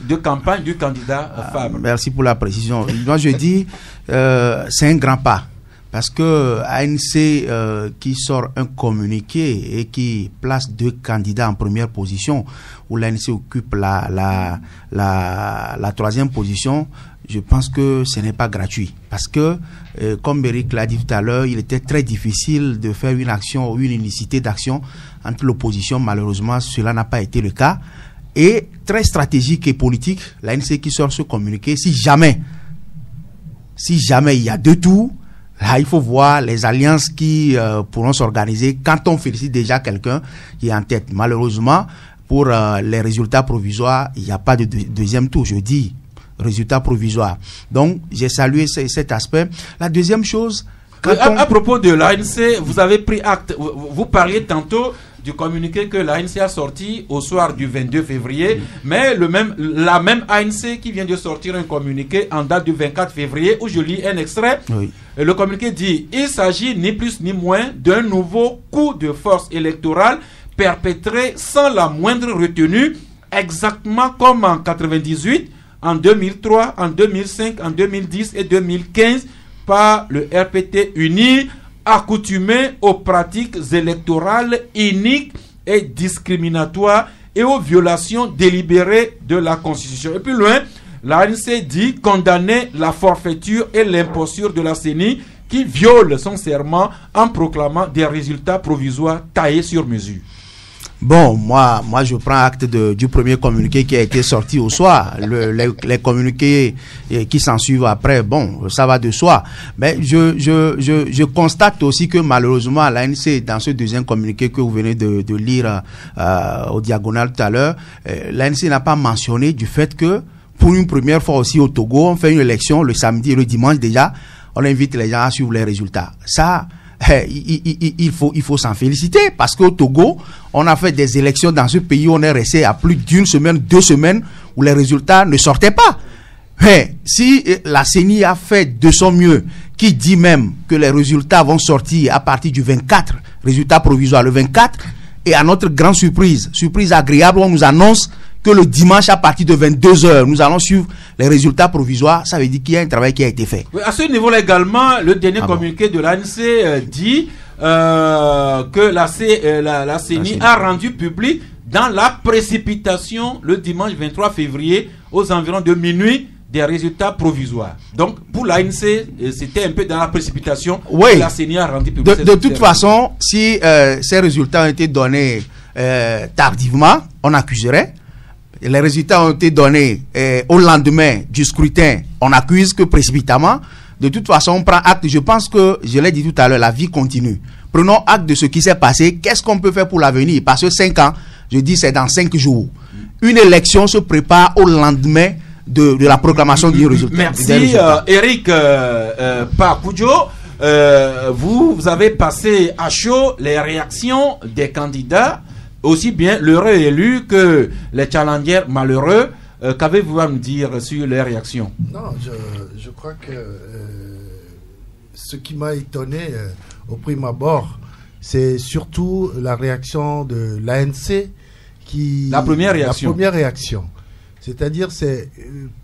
A: de campagne du candidat Fabre.
B: Merci pour la précision. Moi je dis, c'est un grand pas. Parce que ANC qui sort un communiqué et qui place 2 candidats en première position, où l'ANC occupe la 3e position, je pense que ce n'est pas gratuit. Parce que, comme Eric l'a dit tout à l'heure, il était très difficile de faire une action ou une unicité d'action entre l'opposition. Malheureusement, cela n'a pas été le cas. Et très stratégique et politique, l'ANC qui sort ce communiqué, si jamais il y a 2 tours, là, il faut voir les alliances qui pourront s'organiser quand on félicite déjà quelqu'un qui est en tête. Malheureusement, pour les résultats provisoires, il n'y a pas de deuxième tour. Je dis résultats provisoires. Donc, j'ai salué cet aspect. La deuxième chose...
A: À propos de l'ANC, vous avez pris acte. Vous parliez tantôt du communiqué que l'ANC a sorti au soir du 22 février, mais la même ANC qui vient de sortir un communiqué en date du 24 février où je lis un extrait.
B: Oui.
A: Et le communiqué dit: il s'agit ni plus ni moins d'un nouveau coup de force électorale perpétré sans la moindre retenue, exactement comme en 98, en 2003, en 2005, en 2010 et 2015 par le RPT uni, accoutumé aux pratiques électorales iniques et discriminatoires et aux violations délibérées de la Constitution. Et plus loin, l'ANC dit condamner la forfaiture et l'imposture de la CENI qui viole son serment en proclamant des résultats provisoires taillés sur mesure.
B: Bon, moi je prends acte du premier communiqué qui a été sorti au soir. Les communiqués qui s'en suivent après, bon, ça va de soi. Mais je constate aussi que malheureusement, l'ANC, dans ce deuxième communiqué que vous venez de lire au diagonal tout à l'heure, l'ANC n'a pas mentionné du fait que, pour une première fois aussi au Togo, on fait une élection le samedi et le dimanche déjà, on invite les gens à suivre les résultats. Ça... il faut s'en féliciter parce qu'au Togo, on a fait des élections dans ce pays, on est resté à plus d'1 semaine, 2 semaines où les résultats ne sortaient pas. Mais si la CENI a fait de son mieux, qui dit même que les résultats vont sortir à partir du 24, résultat provisoire le 24, et à notre grande surprise agréable, on nous annonce que le dimanche à partir de 22h, nous allons suivre les résultats provisoires. Ça veut dire qu'il y a un travail qui a été fait.
A: Oui, à ce niveau-là également, le dernier communiqué de l'ANC dit que la CENI a rendu public dans la précipitation le dimanche 23 février aux environs de minuit des résultats provisoires. Donc pour l'ANC, c'était un peu dans la précipitation que la CENI a rendu public.
B: De toute façon, si ces résultats ont été donnés tardivement, on accuserait. Les résultats ont été donnés au lendemain du scrutin, on accuse que précipitamment. De toute façon, on prend acte. Je pense que, je l'ai dit tout à l'heure, la vie continue. Prenons acte de ce qui s'est passé. Qu'est-ce qu'on peut faire pour l'avenir? Parce que 5 ans, je dis c'est dans 5 jours. Une élection se prépare au lendemain de la proclamation du résultat.
A: Merci Eric Pakudjo. Vous avez passé à chaud les réactions des candidats, aussi bien l'heureux élu que les challengers malheureux. Qu'avez-vous à me dire sur les réactions?
C: Non, je crois que ce qui m'a étonné au prime abord, c'est surtout la réaction de l'ANC
A: La première réaction.
C: C'est-à-dire, c'est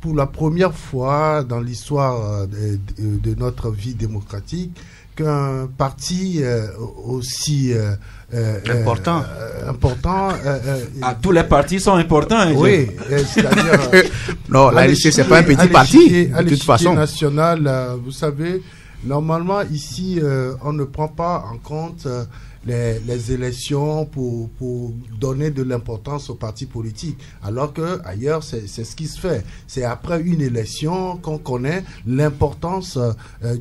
C: pour la première fois dans l'histoire de notre vie démocratique qu'un parti aussi
B: important.
A: Tous les partis sont importants.
C: Oui, c'est-à-dire...
B: non, l'ANC, c'est pas un petit parti, de toute façon.
C: National, vous savez, normalement, ici, on ne prend pas en compte les élections pour donner de l'importance aux partis politiques, alors que ailleurs c'est ce qui se fait. C'est après une élection qu'on connaît l'importance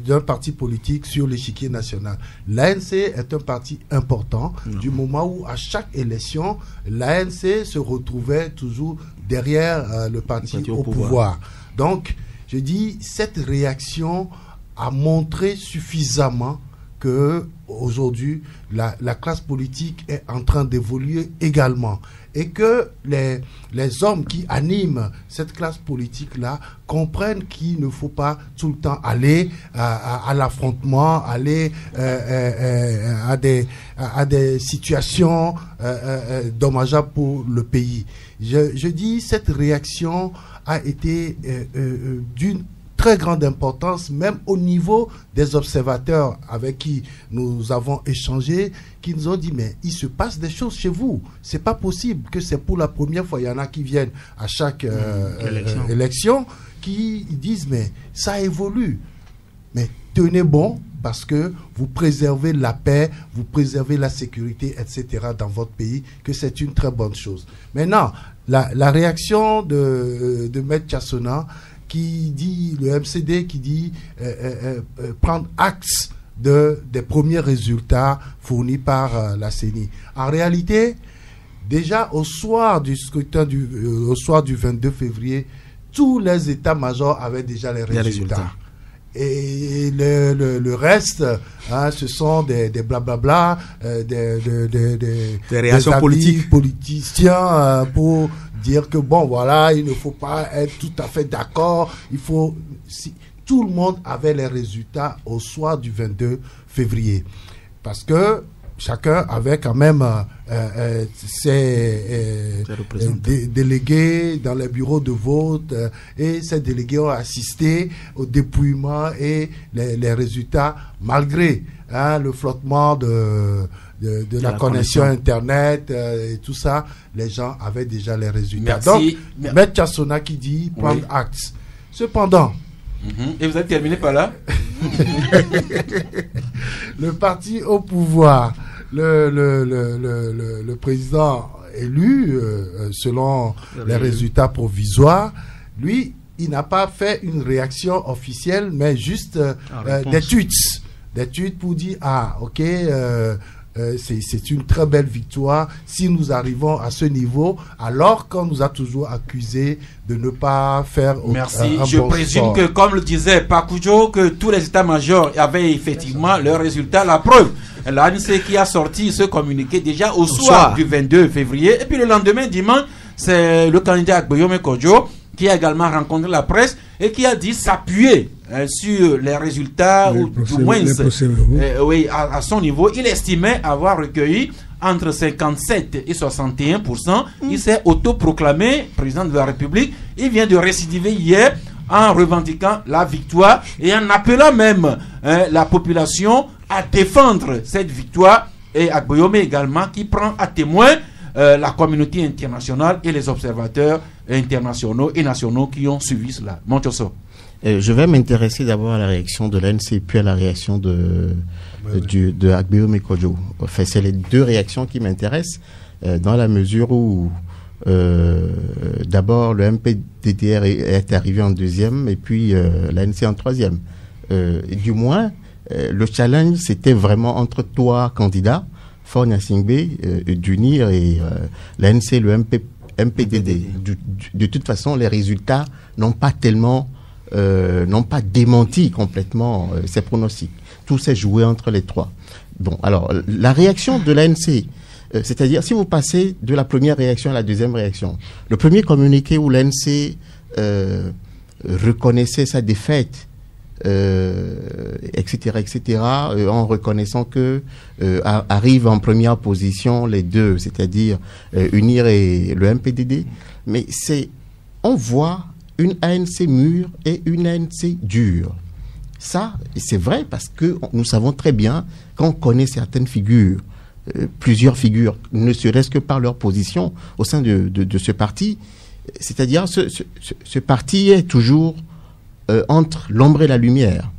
C: d'un parti politique sur l'échiquier national. L'ANC est un parti important du moment où à chaque élection, l'ANC se retrouvait toujours derrière le parti au pouvoir. Donc, je dis, cette réaction a montré suffisamment que aujourd'hui la classe politique est en train d'évoluer également et que les hommes qui animent cette classe politique-là comprennent qu'il ne faut pas tout le temps aller à l'affrontement, aller à des situations dommageables pour le pays. Je dis, cette réaction a été d'une très grande importance, même au niveau des observateurs avec qui nous avons échangé, qui nous ont dit, mais il se passe des choses chez vous. C'est pas possible que c'est pour la première fois. Il y en a qui viennent à chaque élection, qui disent, mais ça évolue. Mais tenez bon, parce que vous préservez la paix, vous préservez la sécurité, etc. dans votre pays, que c'est une très bonne chose. Maintenant, la réaction de Maître Tchassona, qui dit, le MCD qui dit prendre acte des premiers résultats fournis par la CENI. En réalité, déjà au soir du scrutin, au soir du 22 février, tous les états-majors avaient déjà les résultats. Et le reste, ce sont des blablabla, des
B: réactions
C: politiciens pour dire que bon, voilà, il ne faut pas être tout à fait d'accord. Il faut. Tout le monde avait les résultats au soir du 22 février. Parce que chacun avait quand même ses délégués dans les bureaux de vote et ces délégués ont assisté au dépouillement et les résultats, malgré le flottement de la connexion Internet et tout ça, les gens avaient déjà les résultats.
A: Merci.
C: Donc, Maître Tchassona qui dit prendre acte. Cependant,
A: et vous avez terminé par là.
C: Le parti au pouvoir, le président élu, selon les résultats provisoires, lui, il n'a pas fait une réaction officielle, mais juste des tweets. Des tweets pour dire, ok, c'est une très belle victoire si nous arrivons à ce niveau, alors qu'on nous a toujours accusé de ne pas faire
A: Merci. Je présume que, comme le disait Pakujo, que tous les états-majors avaient effectivement leurs résultats. La preuve, l'ANC qui a sorti ce communiqué déjà au soir du 22 février. Et puis le lendemain, dimanche, c'est le candidat Agboyome Kodjo qui a également rencontré la presse et qui a dit s'appuyer sur les résultats, ou du moins à son niveau. Il estimait avoir recueilli entre 57 et 61%. Il s'est autoproclamé président de la République. Il vient de récidiver hier en revendiquant la victoire et en appelant même la population à défendre cette victoire. Et Agboyome également qui prend à témoin la communauté internationale et les observateurs internationaux et nationaux qui ont suivi cela. Monchoso.
E: Je vais m'intéresser d'abord à la réaction de l'ANC puis à la réaction de Agboyome Kodjo. Enfin, c'est les deux réactions qui m'intéressent dans la mesure où d'abord le MPDDR est arrivé en deuxième et puis l'ANC en troisième. Du moins, le challenge c'était vraiment entre trois candidats, Faure Gnassingbé, d'unir et l'ANC, le MPDD. De toute façon, les résultats n'ont pas démenti complètement ces pronostics. Tout s'est joué entre les trois. Bon, alors, la réaction de l'ANC, c'est-à-dire, si vous passez de la première réaction à la deuxième réaction, le premier communiqué où l'ANC reconnaissait sa défaite, etc., en reconnaissant que arrivent en première position les deux, c'est-à-dire UNIR et le MPDD, mais on voit une ANC mûre et une ANC dure. Ça, c'est vrai parce que nous savons très bien qu'on connaît certaines figures, plusieurs figures, ne serait-ce que par leur position au sein de ce parti. C'est-à-dire, ce parti est toujours entre l'ombre et la lumière.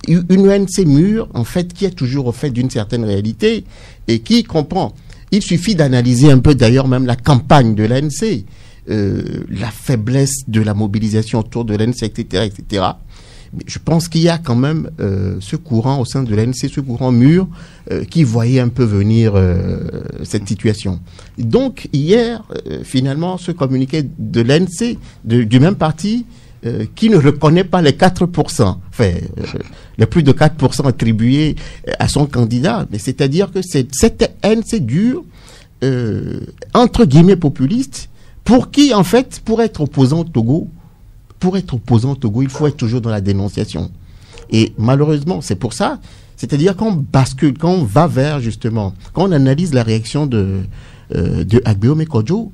E: une ANC mûre, en fait, qui est toujours au fait d'une certaine réalité et qui comprend. Il suffit d'analyser un peu, d'ailleurs, même la campagne de l'ANC, la faiblesse de la mobilisation autour de l'ANC, etc., etc. Mais je pense qu'il y a quand même ce courant au sein de l'ANC, ce courant mûr, qui voyait un peu venir cette situation. Donc, hier, finalement, ce communiqué de l'ANC, du même parti, qui ne reconnaît pas les 4%, enfin, les plus de 4% attribués à son candidat. Mais c'est-à-dire que cette ANC dure, entre guillemets populiste, pour qui, en fait, pour être opposant au Togo, il faut être toujours dans la dénonciation. Et malheureusement, c'est pour ça, c'est-à-dire qu'on bascule, quand on va vers, justement, quand on analyse la réaction de Agbeome Kodjo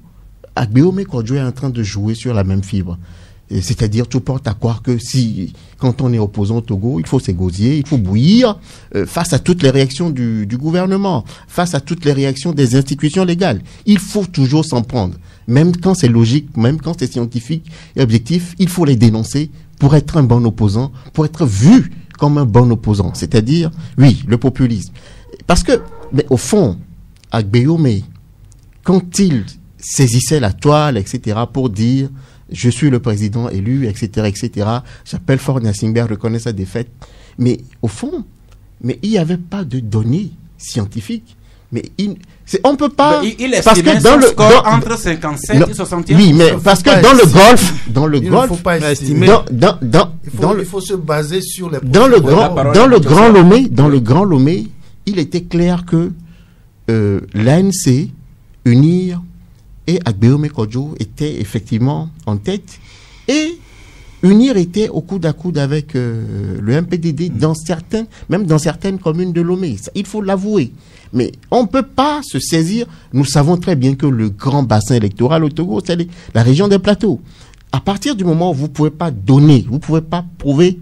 E: est en train de jouer sur la même fibre. C'est-à-dire, tout porte à croire que quand on est opposant au Togo, il faut s'égosier, il faut bouillir face à toutes les réactions du gouvernement, face à toutes les réactions des institutions légales. Il faut toujours s'en prendre. Même quand c'est logique, même quand c'est scientifique et objectif, il faut les dénoncer pour être un bon opposant, pour être vu comme un bon opposant. C'est-à-dire, oui, le populisme. Parce que, mais au fond, Agbeome, quand il saisissait la toile, etc., pour dire je suis le président élu, etc., etc. J'appelle Faure Gnassingbé à reconnaître sa défaite. Mais au fond, il n'y avait pas de données scientifiques. Mais on ne peut pas.
A: Il
E: parce que dans le
A: score entre 57 et 61.
E: Oui, mais parce que dans le golf,
B: faut pas estimer. Il faut se baser sur les.
E: Dans le Grand Lomé, il était clair que l'ANC, UNIR et Agbeome Kodjo étaient effectivement en tête, et UNIR était au coude à coude avec le MPDD même dans certaines communes de Lomé. Il faut l'avouer. Mais on ne peut pas se saisir. Nous savons très bien que le grand bassin électoral au Togo, c'est la région des plateaux. À partir du moment où vous ne pouvez pas donner, vous ne pouvez pas prouver,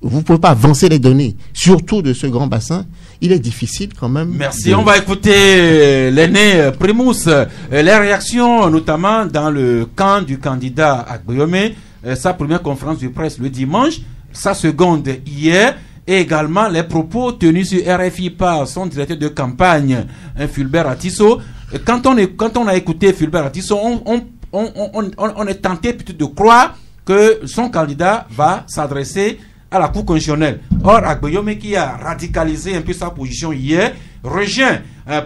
E: vous ne pouvez pas avancer les données, surtout de ce grand bassin, il est difficile quand même.
A: Merci. On va écouter l'aîné Primus. Les réactions, notamment dans le camp du candidat Agbeome, sa première conférence de presse le dimanche, sa seconde hier, et également les propos tenus sur RFI par son directeur de campagne, Fulbert Atisso. Quand on a écouté Fulbert Atisso, on est tenté plutôt de croire que son candidat va s'adresser à la Cour constitutionnelle. Or, Agbeome, qui a radicalisé un peu sa position hier, rejoint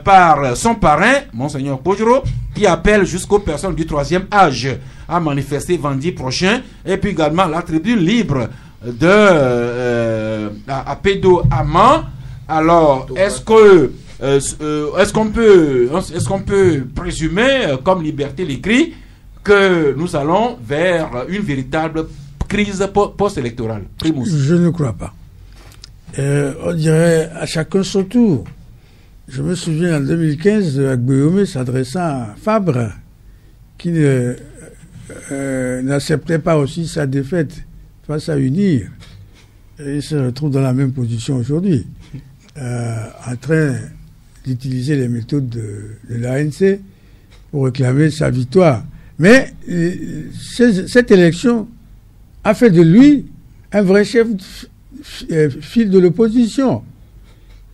A: par son parrain, Monseigneur Kodjo, qui appelle jusqu'aux personnes du 3e âge à manifester vendredi prochain, et puis également la tribune libre à Pédo Amman. Alors, est-ce qu'on peut présumer, comme Liberté l'écrit, que nous allons vers une véritable crise post-électorale? Primus.
D: Je ne crois pas. On dirait à chacun son tour. Je me souviens en 2015 de Agbeome s'adressant à Fabre, qui n'acceptait pas aussi sa défaite face à UNIR. Et il se retrouve dans la même position aujourd'hui, en train d'utiliser les méthodes de l'ANC pour réclamer sa victoire. Mais cette élection a fait de lui un vrai chef file de l'opposition.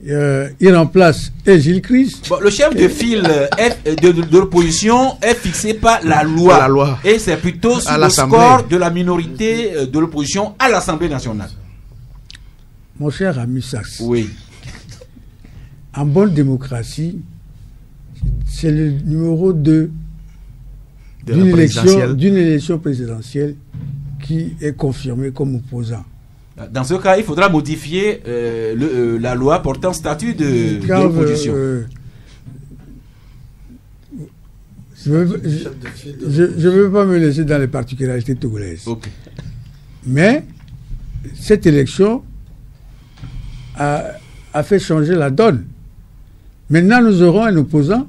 D: Il remplace Gilles Christ.
A: Bon, le chef de file de l'opposition est fixé par la loi. Et c'est plutôt sur le score de la minorité de l'opposition à l'Assemblée nationale.
D: Mon cher ami Sax.
A: Oui.
D: En bonne démocratie, c'est le numéro 2 d'une élection présidentielle qui est confirmé comme opposant.
A: Dans ce cas, il faudra modifier la loi portant statut de l'opposition.
D: Je ne veux pas me laisser dans les particularités togolaises.
A: Okay.
D: Mais cette élection a fait changer la donne. Maintenant, nous aurons un opposant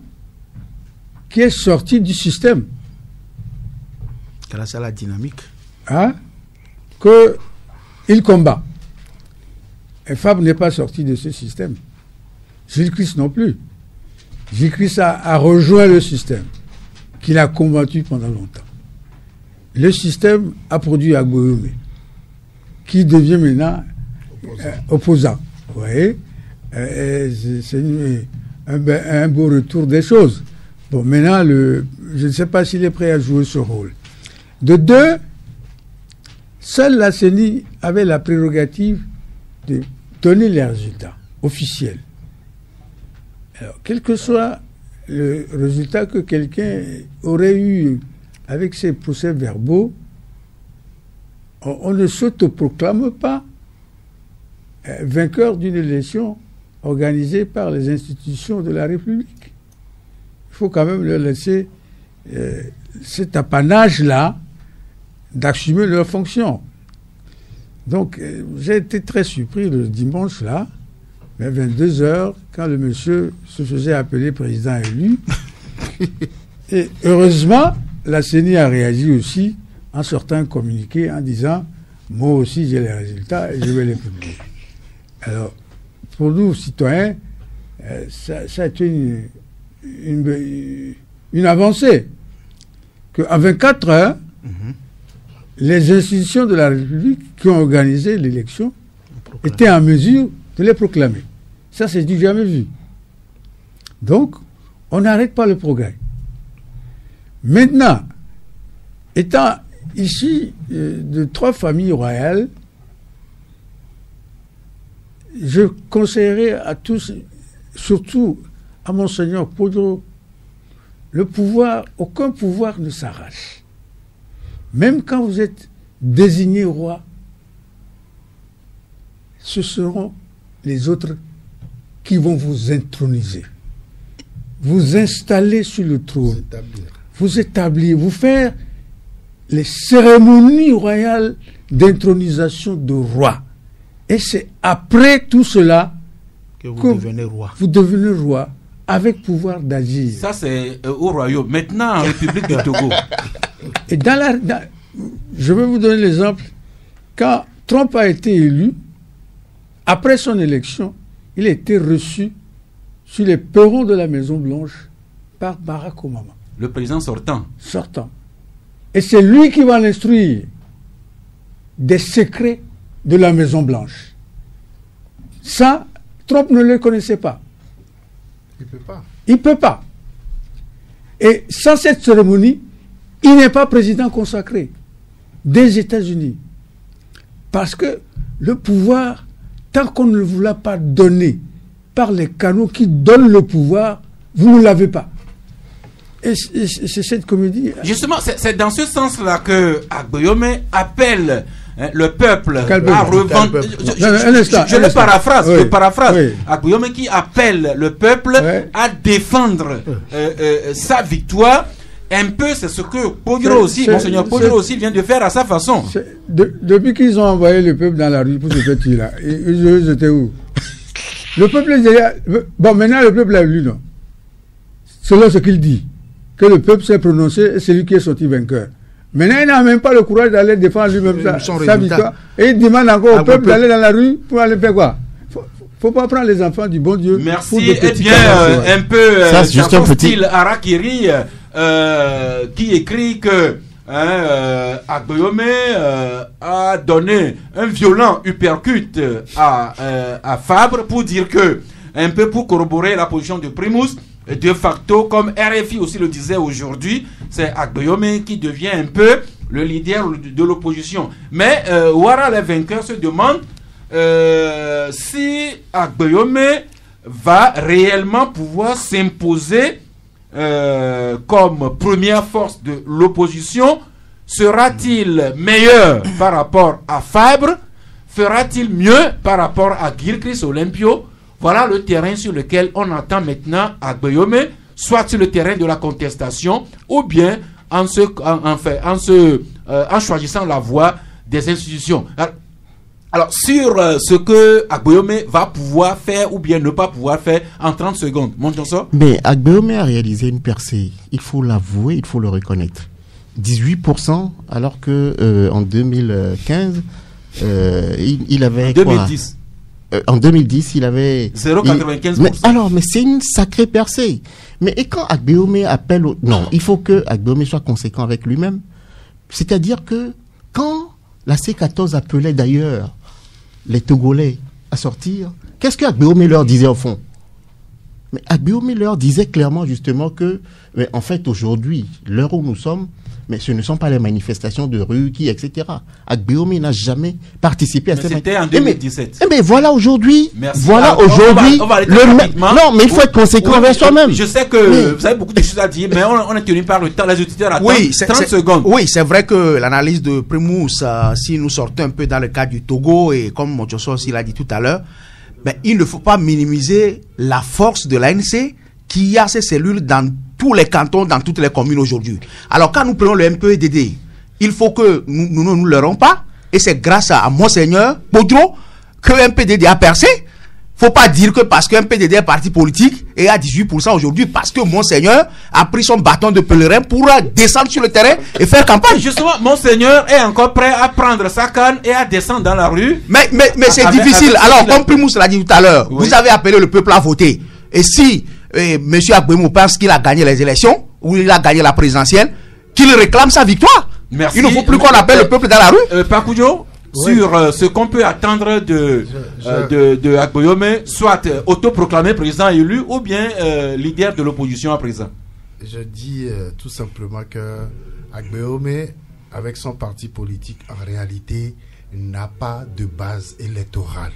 D: qui est sorti du système.
B: Grâce à la dynamique.
D: Il combat. Et Fab n'est pas sorti de ce système. Gilles Christ non plus. Gilles Christ a rejoint le système qu'il a combattu pendant longtemps. Le système a produit Agbeome, qui devient maintenant opposants. Vous voyez, c'est un beau retour des choses. Bon, maintenant, je ne sais pas s'il est prêt à jouer ce rôle. De deux, seule la CENI avait la prérogative de donner les résultats officiels. Alors, quel que soit le résultat que quelqu'un aurait eu avec ses procès-verbaux, on ne s'autoproclame pas vainqueur d'une élection organisée par les institutions de la République. Il faut quand même leur laisser cet apanage-là d'assumer leurs fonctions. Donc, j'ai été très surpris le dimanche-là, vers 22h, quand le monsieur se faisait appeler président élu. Et heureusement, la CENI a réagi aussi en sortant un communiqué en disant « Moi aussi, j'ai les résultats et je vais les publier ». Alors, pour nous, citoyens, ça a été une avancée. Qu'en 24 heures, les institutions de la République qui ont organisé l'élection étaient en mesure de les proclamer. Ça, c'est du jamais vu. Donc, on n'arrête pas le progrès. Maintenant, étant ici de 3 familles royales, je conseillerais à tous, surtout à Monseigneur Podro, le pouvoir, aucun pouvoir ne s'arrache. Même quand vous êtes désigné roi, ce seront les autres qui vont vous introniser, vous installer sur le trône, vous établir, vous faire les cérémonies royales d'intronisation de roi. Et c'est après tout cela
B: que vous devenez roi.
D: Vous devenez roi avec pouvoir d'agir.
A: Ça, c'est au royaume. Maintenant, en République du Togo.
D: Et je vais vous donner l'exemple. Quand Trump a été élu, après son élection, il a été reçu sur les perrons de la Maison-Blanche par Barack Obama.
A: Le président sortant.
D: Et c'est lui qui va l'instruire des secrets de la Maison-Blanche. Ça, Trump ne le connaissait pas. Il ne peut pas. Et sans cette cérémonie, il n'est pas président consacré des États-Unis. Parce que le pouvoir, tant qu'on ne vous l'a pas donné par les canaux qui donnent le pouvoir, vous ne l'avez pas. Et c'est cette comédie.
A: Justement, c'est dans ce sens-là que Agboyome appelle le peuple à revendre. Je le paraphrase. Oui. Oui. Agboyome qui appelle le peuple à défendre sa victoire. Un peu, c'est ce que Podro aussi, Monseigneur Podro aussi vient de faire à sa façon.
D: Depuis qu'ils ont envoyé le peuple dans la rue pour ce petit-là, ils étaient où? Le peuple est déjà... Bon, maintenant le peuple a lu, non? Selon ce qu'il dit, que le peuple s'est prononcé et c'est lui qui est sorti vainqueur. Maintenant, il n'a même pas le courage d'aller défendre lui-même sa victoire. Et il demande encore au peuple d'aller dans la rue pour aller faire quoi? Faut pas prendre les enfants du bon Dieu.
A: Merci. Eh bien, un peu...
E: Ça, c'est juste un petit...
A: style Harakiri... qui écrit que Agboyome a donné un violent uppercut à Fabre pour dire que, un peu pour corroborer la position de Primus, de facto, comme RFI aussi le disait aujourd'hui, c'est Agboyome qui devient un peu le leader de l'opposition. Mais Ouattara, les vainqueurs, se demandent si Agboyome va réellement pouvoir s'imposer comme première force de l'opposition. Sera-t-il meilleur par rapport à Fabre? Fera-t-il mieux par rapport à Gilchrist Olympio? Voilà le terrain sur lequel on attend maintenant Agboyome, soit sur le terrain de la contestation, ou bien en choisissant la voie des institutions. Alors, sur ce que Agboyome va pouvoir faire ou bien ne pas pouvoir faire en 30 secondes. Montonso?
E: Mais Agboyome a réalisé une percée. Il faut l'avouer, il faut le reconnaître. 18%, alors que en 2015, il avait... En 2010. En 2010, il avait...
A: 0,95%.
E: Mais c'est une sacrée percée. Mais et quand Agboyome appelle... Non, il faut que Agboyome soit conséquent avec lui-même. C'est-à-dire que quand la C14 appelait d'ailleurs les Togolais à sortir, qu'est-ce que Agbeome leur disait au fond? Mais Agbeome leur disait clairement justement que, mais en fait aujourd'hui, l'heure où nous sommes, mais ce ne sont pas les manifestations de rue qui, etc. Agbeome n'a jamais participé à ces
A: manifestations. C'était en 2017.
E: Mais voilà aujourd'hui.
A: Merci.
E: Voilà aujourd'hui. Non, mais il faut être conséquent avec soi-même.
A: Je sais que vous avez beaucoup de choses à dire, mais on est tenu par le temps. Les auditeurs attendent 30 secondes.
B: Oui, c'est vrai que l'analyse de Primous, si nous sortons un peu dans le cas du Togo, et comme Mochoso aussi l'a dit tout à l'heure, ben, il ne faut pas minimiser la force de l'ANC qui a ses cellules dans tous les cantons, dans toutes les communes aujourd'hui. Alors quand nous prenons le MPDD, il faut que nous ne nous leurrons pas, et c'est grâce à Monseigneur Bodro que MPDD a percé. Faut pas dire que parce que MPDD est parti politique et à 18% aujourd'hui, parce que Monseigneur a pris son bâton de pèlerin pour descendre sur le terrain et faire campagne.
A: Justement, Monseigneur est encore prêt à prendre sa canne et à descendre dans la rue.
B: Mais c'est difficile. Alors, comme Primous l'a dit tout à l'heure, vous avez appelé le peuple à voter. Et si M. Agbeome pense qu'il a gagné les élections, ou il a gagné la présidentielle, qu'il réclame sa victoire.
A: Merci.
B: Il ne faut plus qu'on appelle le peuple dans la rue.
A: Pakujo, sur ce qu'on peut attendre de Agbeome, soit autoproclamé président élu ou bien leader de l'opposition à présent.
C: Je dis tout simplement que Agbeome, avec son parti politique, en réalité, n'a pas de base électorale.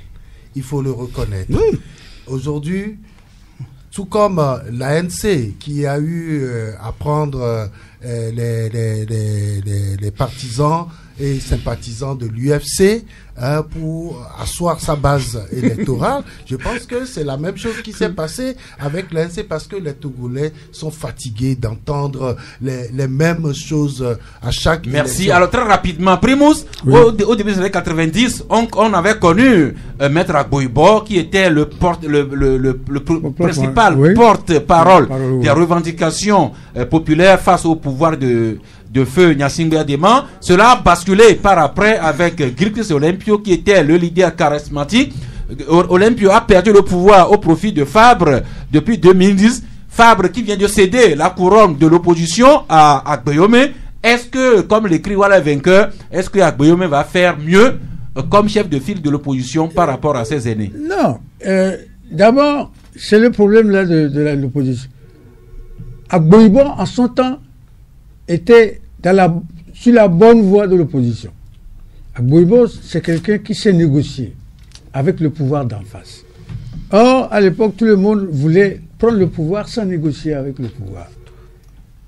C: Il faut le reconnaître.
B: Oui.
C: Aujourd'hui, tout comme l'ANC qui a eu à prendre les partisans et sympathisants de l'UFC pour asseoir sa base électorale. Je pense que c'est la même chose qui s'est passée avec l'ANC parce que les Togolais sont fatigués d'entendre les mêmes choses à chaque
A: Merci.
C: élection.
A: Alors très rapidement, Primous, au début des années 90, on avait connu Maître Agboibo qui était le principal porte-parole des revendications populaires face au pouvoir de feu Gnassingbé Adema. Cela a basculé par après avec Gricus Olympio qui était le leader charismatique. Olympio a perdu le pouvoir au profit de Fabre depuis 2010. Fabre qui vient de céder la couronne de l'opposition à Agbeome. Est-ce que, comme l'écrit Walla vainqueur, est-ce que Agbeome va faire mieux comme chef de file de l'opposition par rapport à ses aînés?
D: Non. D'abord, c'est le problème là de l'opposition. Agboibo, en son temps, était sur la bonne voie de l'opposition. Agboibo, c'est quelqu'un qui sait négocier avec le pouvoir d'en face. Or, à l'époque, tout le monde voulait prendre le pouvoir sans négocier avec le pouvoir.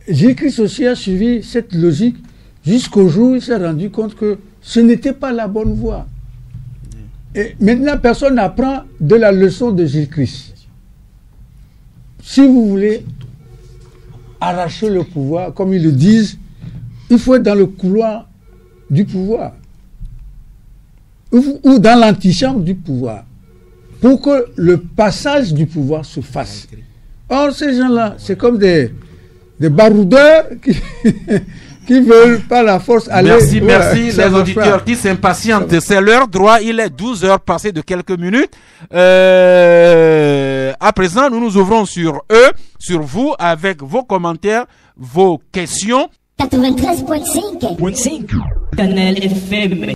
D: Gilles-Christ aussi a suivi cette logique jusqu'au jour où il s'est rendu compte que ce n'était pas la bonne voie. Et maintenant, personne n'apprend de la leçon de Gilles-Christ. Si vous voulez arracher le pouvoir, comme ils le disent, il faut être dans le couloir du pouvoir ou dans l'antichambre du pouvoir pour que le passage du pouvoir se fasse. Or, ces gens-là, c'est comme des baroudeurs qui veulent par la force aller...
A: Merci les auditeurs qui s'impatientent. C'est leur droit, il est 12h passé de quelques minutes. À présent, nous nous ouvrons sur eux, sur vous, avec vos commentaires, vos questions.
I: 93.5 Canal FM.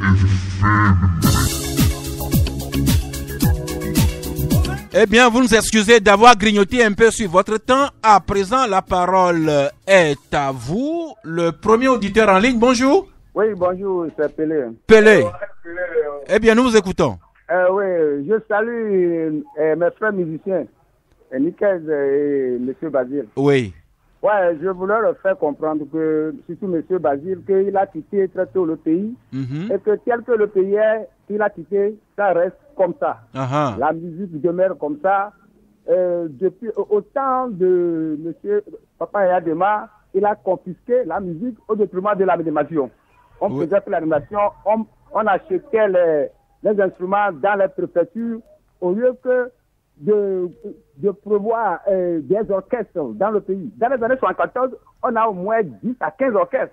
A: Eh bien, vous nous excusez d'avoir grignoté un peu sur votre temps. À présent, la parole est à vous. Le premier auditeur en ligne, bonjour.
J: Oui, bonjour, c'est Pelé.
A: Pelé. Eh bien, nous vous écoutons.
J: Oui, je salue mes frères musiciens, Nikez et M. Basile.
A: Oui.
J: Ouais, je voulais leur faire comprendre que, surtout M. Basile, qu'il a quitté très tôt le pays, et que tel que le pays est, qu'il a quitté, ça reste comme ça. La musique demeure comme ça. Depuis au temps de M. Papa Adema, il a confisqué la musique au détriment de l'animation. On faisait l'animation, on achetait les instruments dans les préfectures au lieu que de prévoir des orchestres dans le pays. Dans les années 74, on a au moins 10 à 15 orchestres.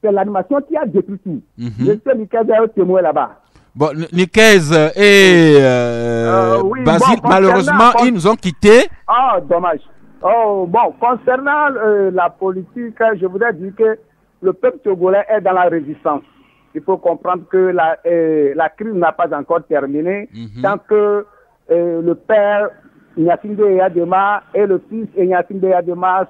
J: C'est l'animation qui a détruit tout. Je sais Nikez est témoin là-bas.
A: Bon, Nikez et Basile, malheureusement, ils nous ont quittés.
J: Ah, dommage. Oh, bon, concernant la politique, je voudrais dire que le peuple togolais est dans la résistance. il faut comprendre que la crise n'a pas encore terminé tant que le père Gnassingbé Eyadema et le fils Gnassingbé Eyadema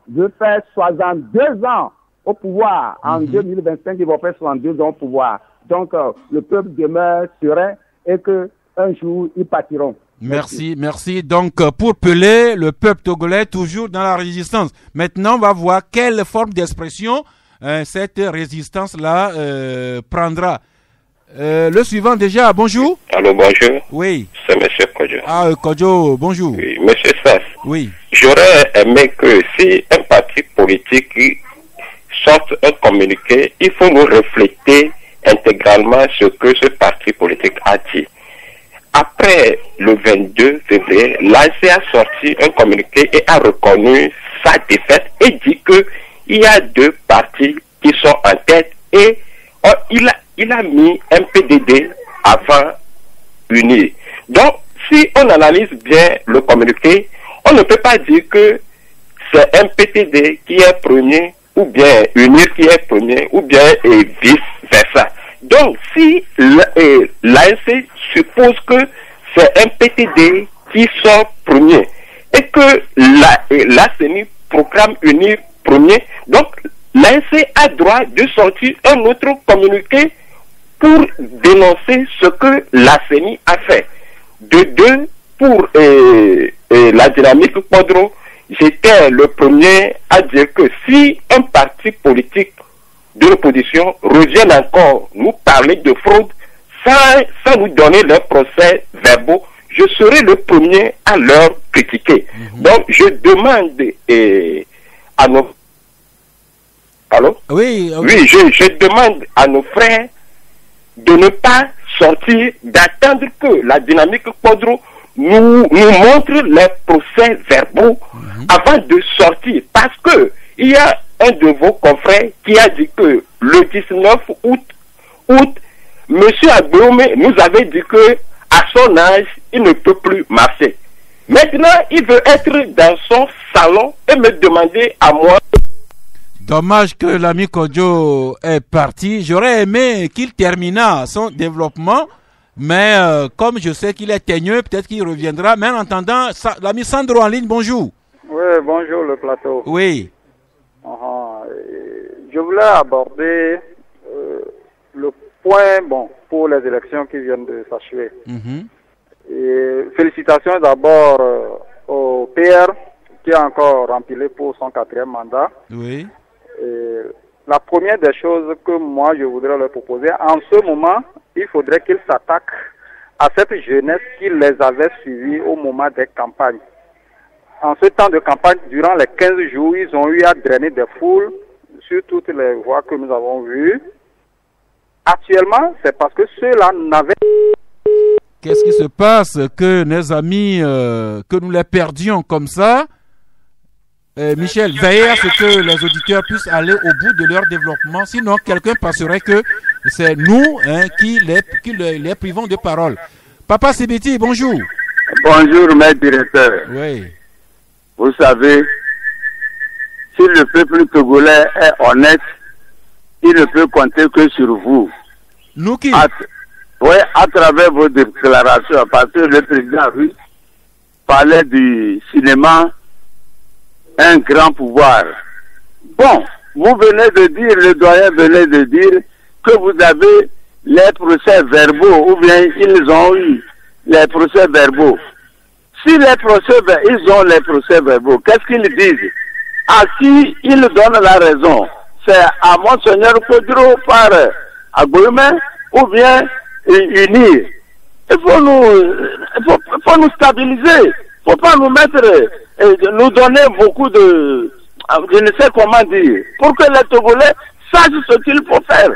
J: veulent faire 62 ans au pouvoir. En 2025, ils vont faire 62 ans au pouvoir. Donc, le peuple demeure serein et qu'un jour, ils partiront.
A: Merci. Donc, pour Pelé, le peuple togolais est toujours dans la résistance. Maintenant, on va voir quelle forme d'expression cette résistance-là prendra. Le suivant déjà, bonjour.
K: Allô, bonjour.
A: Oui.
K: C'est M. Kodjo.
A: Ah, Kodjo, bonjour.
K: Oui, M. Sass.
A: Oui.
K: J'aurais aimé que si un parti politique sorte un communiqué, il faut nous refléter intégralement ce que ce parti politique a dit. Après le 22 février, l'ANC a sorti un communiqué et a reconnu sa défaite et dit que il y a deux partis qui sont en tête et il a mis un PDD avant UNIR. Donc, si on analyse bien le communiqué, on ne peut pas dire que c'est un PTD qui est premier ou bien UNIR qui est premier ou bien vice-versa. Donc, si l'ANC suppose que c'est un PTD qui sort premier et que la CENI proclame UNIR premier, donc l'ANC a droit de sortir un autre communiqué pour dénoncer ce que la CENI a fait. De deux, pour la dynamique Podro, j'étais le premier à dire que si un parti politique de l'opposition revient encore nous parler de fraude sans nous donner leurs procès verbaux, je serai le premier à leur critiquer. Donc je demande à nos... Allô?
A: Oui.
K: Oui, je demande à nos frères de ne pas sortir, d'attendre que la dynamique Podro nous montre les procès verbaux avant de sortir. Parce que il y a un de vos confrères qui a dit que le 19 août, M. Agboume nous avait dit que à son âge, il ne peut plus marcher. Maintenant, il veut être dans son salon et me demander à moi.
A: Dommage que l'ami Kodjo est parti. J'aurais aimé qu'il terminât son développement, mais comme je sais qu'il est teigneux, peut-être qu'il reviendra. Mais en attendant, l'ami Sandro en ligne, bonjour.
L: Oui, bonjour le plateau.
A: Oui.
L: Je voulais aborder le point pour les élections qui viennent de s'achever. Félicitations d'abord au PR qui a encore rempli pour son 4e mandat.
A: Oui.
L: La première des choses que moi je voudrais leur proposer, en ce moment, il faudrait qu'ils s'attaquent à cette jeunesse qui les avait suivis au moment des campagnes. En ce temps de campagne, durant les 15 jours, ils ont eu à drainer des foules sur toutes les voies que nous avons vues. Actuellement, c'est parce que ceux-là n'avaient...
A: Qu'est-ce qui se passe que nos amis, que nous les perdions comme ça? Michel, veillez à ce que les auditeurs puissent aller au bout de leur développement, sinon quelqu'un penserait que c'est nous qui les privons de parole. Papa Sibiti, bonjour.
M: Bonjour, maître directeur.
A: Oui.
M: Vous savez, si le peuple togolais est honnête, il ne peut compter que sur vous.
A: Nous qui?
M: Oui, à travers vos déclarations, parce que le président russe parlait du cinéma, un grand pouvoir. Bon, vous venez de dire, le doyen venait de dire que vous avez les procès verbaux, ou bien ils ont eu les procès verbaux. Si ils ont les procès verbaux, qu'est-ce qu'ils disent? À qui ils donnent la raison? C'est à Monseigneur Kodro par Agboume ou bien UNIR? Il faut nous stabiliser. Il ne faut pas nous mettre, nous donner beaucoup de, je ne sais comment dire, pour que les Togolais sachent ce qu'il faut faire.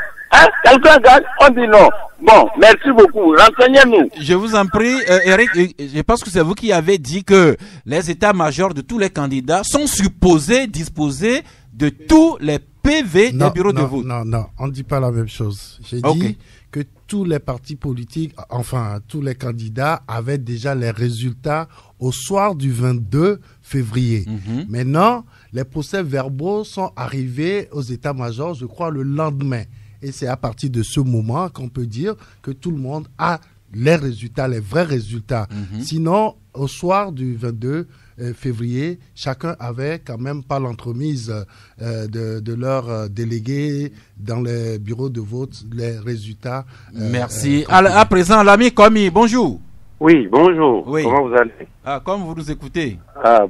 M: Quelqu'un gagne, on dit non. Bon, merci beaucoup. Renseignez-nous.
A: Je vous en prie, Eric, je pense que c'est vous qui avez dit que les états-majors de tous les candidats sont supposés disposer de tous les PV des bureaux de vote.
C: Non, on ne dit pas la même chose. J'ai dit que tous les partis politiques, enfin tous les candidats avaient déjà les résultats au soir du 22 février. Maintenant, les procès verbaux sont arrivés aux états-majors, je crois, le lendemain. Et c'est à partir de ce moment qu'on peut dire que tout le monde a les résultats, les vrais résultats. Sinon, au soir du 22 février, chacun avait quand même pas l'entremise de leurs délégués dans les bureaux de vote, les résultats.
A: Merci. À présent, l'ami Komi, bonjour.
N: Oui, bonjour.
A: Oui.
N: Comment vous allez?
A: Comme vous nous écoutez.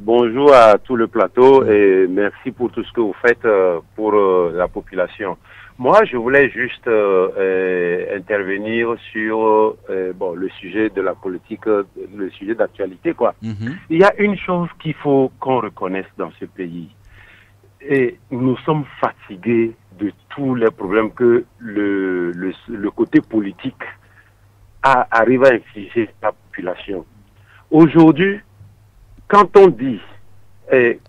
N: Bonjour à tout le plateau et merci pour tout ce que vous faites pour la population. Moi, je voulais juste intervenir sur le sujet de la politique, le sujet d'actualité, quoi. Il y a une chose qu'il faut qu'on reconnaisse dans ce pays. Et nous sommes fatigués de tous les problèmes que le côté politique arrive à infliger à la population. Aujourd'hui, quand on dit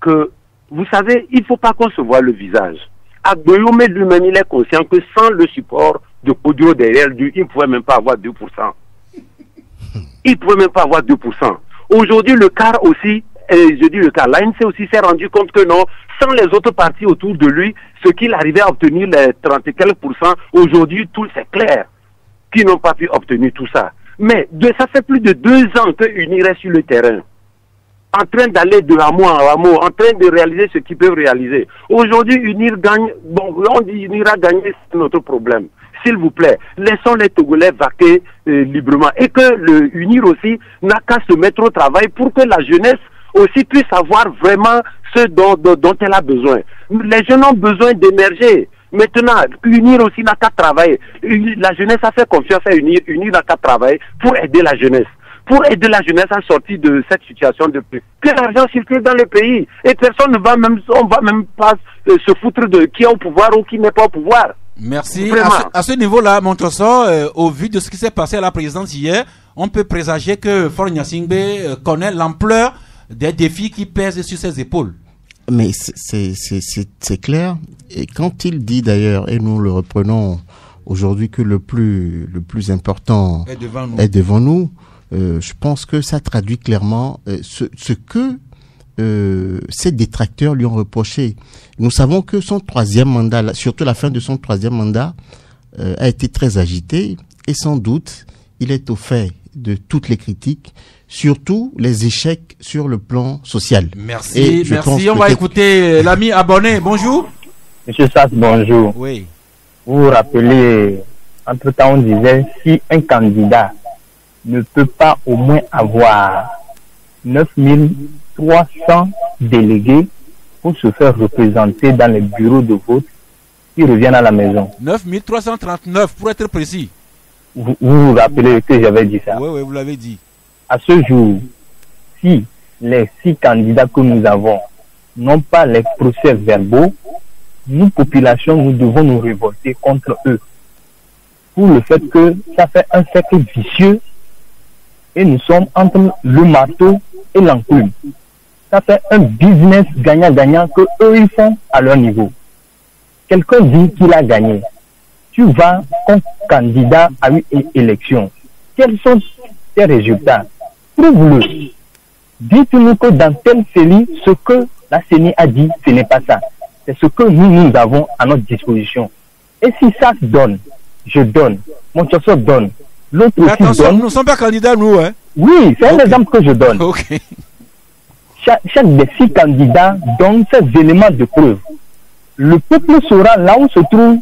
N: que, vous savez, il ne faut pas qu'on se voie le visage. Agboyome lui-même, il est conscient que sans le support de Kodio derrière lui, il ne pouvait même pas avoir 2%. Il ne pouvait même pas avoir 2%. Aujourd'hui, le CAR aussi, je dis le CAR, l'ANC aussi s'est rendu compte que non, sans les autres partis autour de lui, ce qu'il arrivait à obtenir, les 30 et quelques %, aujourd'hui, tout c'est clair, qu'ils n'ont pas pu obtenir tout ça. Mais ça fait plus de 2 ans que UNIR est sur le terrain, en train d'aller de hameau en hameau, en train de réaliser ce qu'ils peuvent réaliser. Aujourd'hui, UNIR gagne, on dit UNIR a gagné, c'est notre problème. S'il vous plaît, laissons les Togolais vaquer librement. Et que le UNIR aussi n'a qu'à se mettre au travail pour que la jeunesse aussi puisse avoir vraiment ce dont elle a besoin. Les jeunes ont besoin d'émerger. Maintenant, UNIR aussi n'a qu'à travailler. La jeunesse a fait confiance à UNIR. UNIR n'a qu'à travailler pour aider la jeunesse. Pour aider la jeunesse à sortir de cette situation de plus. Que l'argent circule dans le pays. Et personne ne va même, on va même pas se foutre de qui est au pouvoir ou qui n'est pas au pouvoir.
A: Merci. À ce niveau-là, Montresso, au vu de ce qui s'est passé à la présidence hier, on peut présager que Faure Gnassingbé connaît l'ampleur des défis qui pèsent sur ses épaules.
E: Mais c'est clair. Et quand il dit d'ailleurs, et nous le reprenons aujourd'hui, que le plus important est devant nous, je pense que ça traduit clairement ce que ses détracteurs lui ont reproché. Nous savons que son 3e mandat, surtout la fin de son 3e mandat, a été très agité et sans doute il est au fait de toutes les critiques, surtout les échecs sur le plan social.
A: Merci, merci. On va écouter l'ami abonné. Bonjour.
O: Monsieur Sass, bonjour.
A: Oui.
O: Vous vous rappelez, entre-temps on disait, si un candidat ne peut pas au moins avoir 9300 délégués pour se faire représenter dans les bureaux de vote, ils reviennent à la maison.
A: 9339 pour être précis.
O: Vous vous rappelez que j'avais dit ça?
A: Oui, vous l'avez dit.
O: À ce jour, si les 6 candidats que nous avons n'ont pas les procès verbaux, nous, population, nous devons nous révolter contre eux. Pour le fait que ça fait un cercle vicieux et nous sommes entre le marteau et l'enclume. Ça fait un business gagnant-gagnant que eux ils font à leur niveau. Quelqu'un dit qu'il a gagné. Tu vas comme candidat à une élection. Quels sont tes résultats? Prouve-le. Dites-nous que dans telle série, ce que la CENI a dit, ce n'est pas ça. C'est ce que nous avons à notre disposition. Et si ça se donne, je donne, Montresso donne, l'autre aussi donne.
A: Nous ne sommes pas candidats, nous, hein?
O: Oui, c'est un exemple que je donne. Chaque des 6 candidats donne ces éléments de preuve. Le peuple saura là où se trouve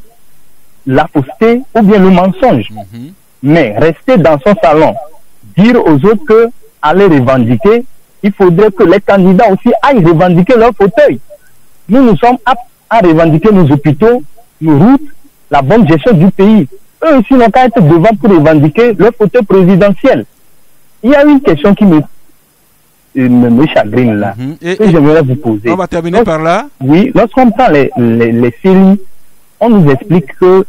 O: la fausseté ou bien le mensonge. Mais rester dans son salon, dire aux autres que aller revendiquer, il faudrait que les candidats aussi aillent revendiquer leur fauteuil. Nous sommes aptes à revendiquer nos hôpitaux, nos routes, la bonne gestion du pays. Eux aussi n'ont qu'à être devant pour revendiquer leur fauteuil présidentiel. Il y a une question qui me chagrine là, que j'aimerais vous poser.
A: On va terminer par là.
O: Oui, lorsqu'on prend les séries, on nous explique que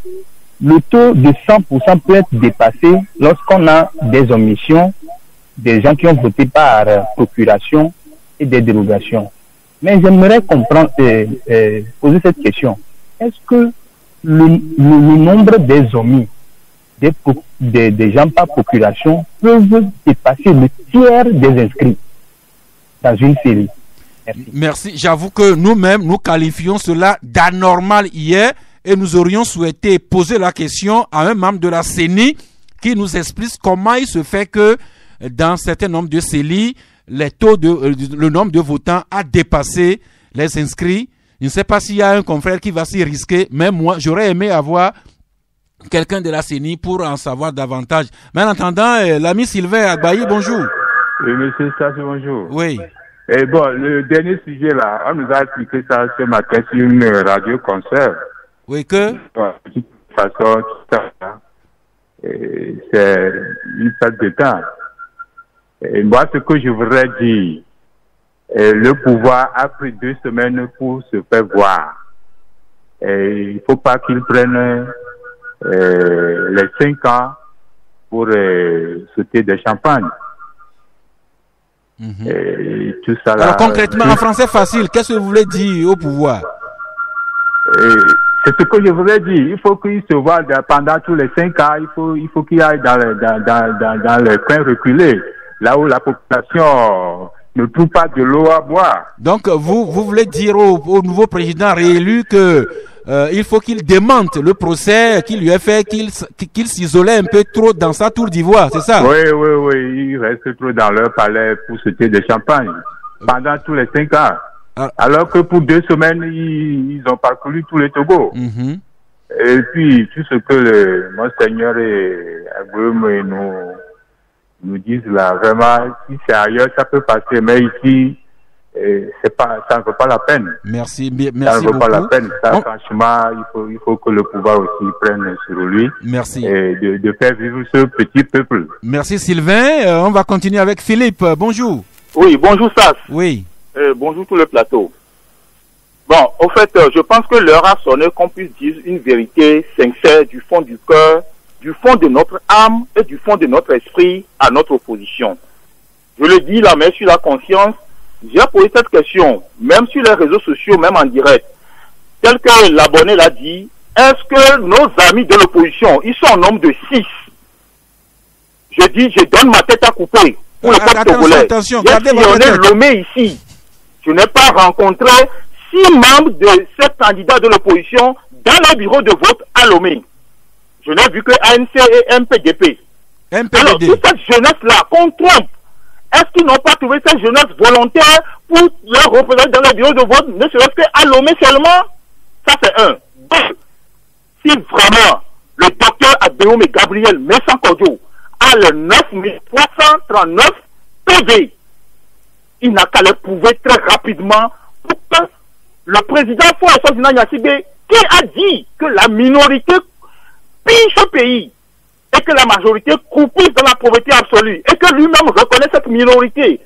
O: le taux de 100% peut être dépassé lorsqu'on a des omissions, des gens qui ont voté par procuration et des dérogations. Mais j'aimerais comprendre, poser cette question. Est-ce que le nombre des omis, des gens par procuration, peuvent dépasser le tiers des inscrits dans une série?
A: Merci. J'avoue que nous-mêmes, nous qualifions cela d'anormal hier. et nous aurions souhaité poser la question à un membre de la CENI qui nous explique comment il se fait que dans certains nombres de CELI, le nombre de votants a dépassé les inscrits. Je ne sais pas s'il y a un confrère qui va s'y risquer, mais moi, j'aurais aimé avoir quelqu'un de la CENI pour en savoir davantage. Mais en attendant, l'ami Sylvain Agbayi, bonjour.
P: Oui, monsieur Stassi, bonjour.
A: Oui.
P: Et bon, le dernier sujet là, on nous a expliqué ça ce matin sur une radio-concert.
A: Oui, que?
P: De toute façon, tout ça, c'est une perte de temps. Et moi, ce que je voudrais dire, le pouvoir a pris 2 semaines pour se faire voir. Et il ne faut pas qu'il prenne les 5 ans pour sauter des champagnes. Et tout ça là.
A: Alors concrètement, en français facile, qu'est-ce que vous voulez dire au pouvoir?
P: C'est ce que je voulais dire. Il faut qu'il se voit pendant tous les 5 ans. Il faut qu'il aille dans les coins reculés, là où la population ne trouve pas de l'eau à boire.
A: Donc vous voulez dire au nouveau président réélu que il faut qu'il démente le procès qu'il lui a fait, qu'il s'isolait un peu trop dans sa tour d'ivoire, c'est ça?
P: Oui, il reste trop dans leur palais pour sauter des champagnes pendant tous les 5 ans. Alors que pour 2 semaines, ils ont parcouru tous les Togo. Et puis, tout ce que le Monseigneur et Agboume nous disent là, vraiment, si c'est ailleurs, ça peut passer, mais ici, ça ne vaut pas la peine.
A: Merci
P: ça ne vaut
A: beaucoup.
P: Pas la peine. Ça, franchement, il faut que le pouvoir aussi prenne sur lui.
A: Merci.
P: Et de faire vivre ce petit peuple.
A: Merci Sylvain. On va continuer avec Philippe. Bonjour.
Q: Oui, bonjour Sas.
A: Oui.
Q: Bonjour tout le plateau. Bon, au fait, je pense que l'heure a sonné qu'on puisse dire une vérité sincère du fond du cœur, du fond de notre âme et du fond de notre esprit à notre opposition. Je le dis, la main sur la conscience, j'ai posé cette question, même sur les réseaux sociaux, même en direct. Tel que l'abonné l'a dit, est-ce que nos amis de l'opposition, ils sont en nombre de 6? Je dis, je donne ma tête à couper pour le peuple togolais.
A: Attention, gardez
Q: votre tête. On est Lomé ici. Je n'ai pas rencontré 6 membres de 7 candidats de l'opposition dans le bureau de vote à Lomé. Je n'ai vu que ANC et MPDP. Alors, toute cette jeunesse-là, qu'on trompe, est-ce qu'ils n'ont pas trouvé cette jeunesse volontaire pour leur représenter dans le bureau de vote, ne serait-ce qu'à Lomé seulement? Ça, c'est un. 2. Si vraiment le docteur Agbéome et Gabriel Messankodio a le 9339 PV, il n'a qu'à les prouver très rapidement pour que le président Fouassou Yassibé, qui a dit que la minorité pille ce pays et que la majorité croupisse dans la pauvreté absolue et que lui-même reconnaît cette minorité,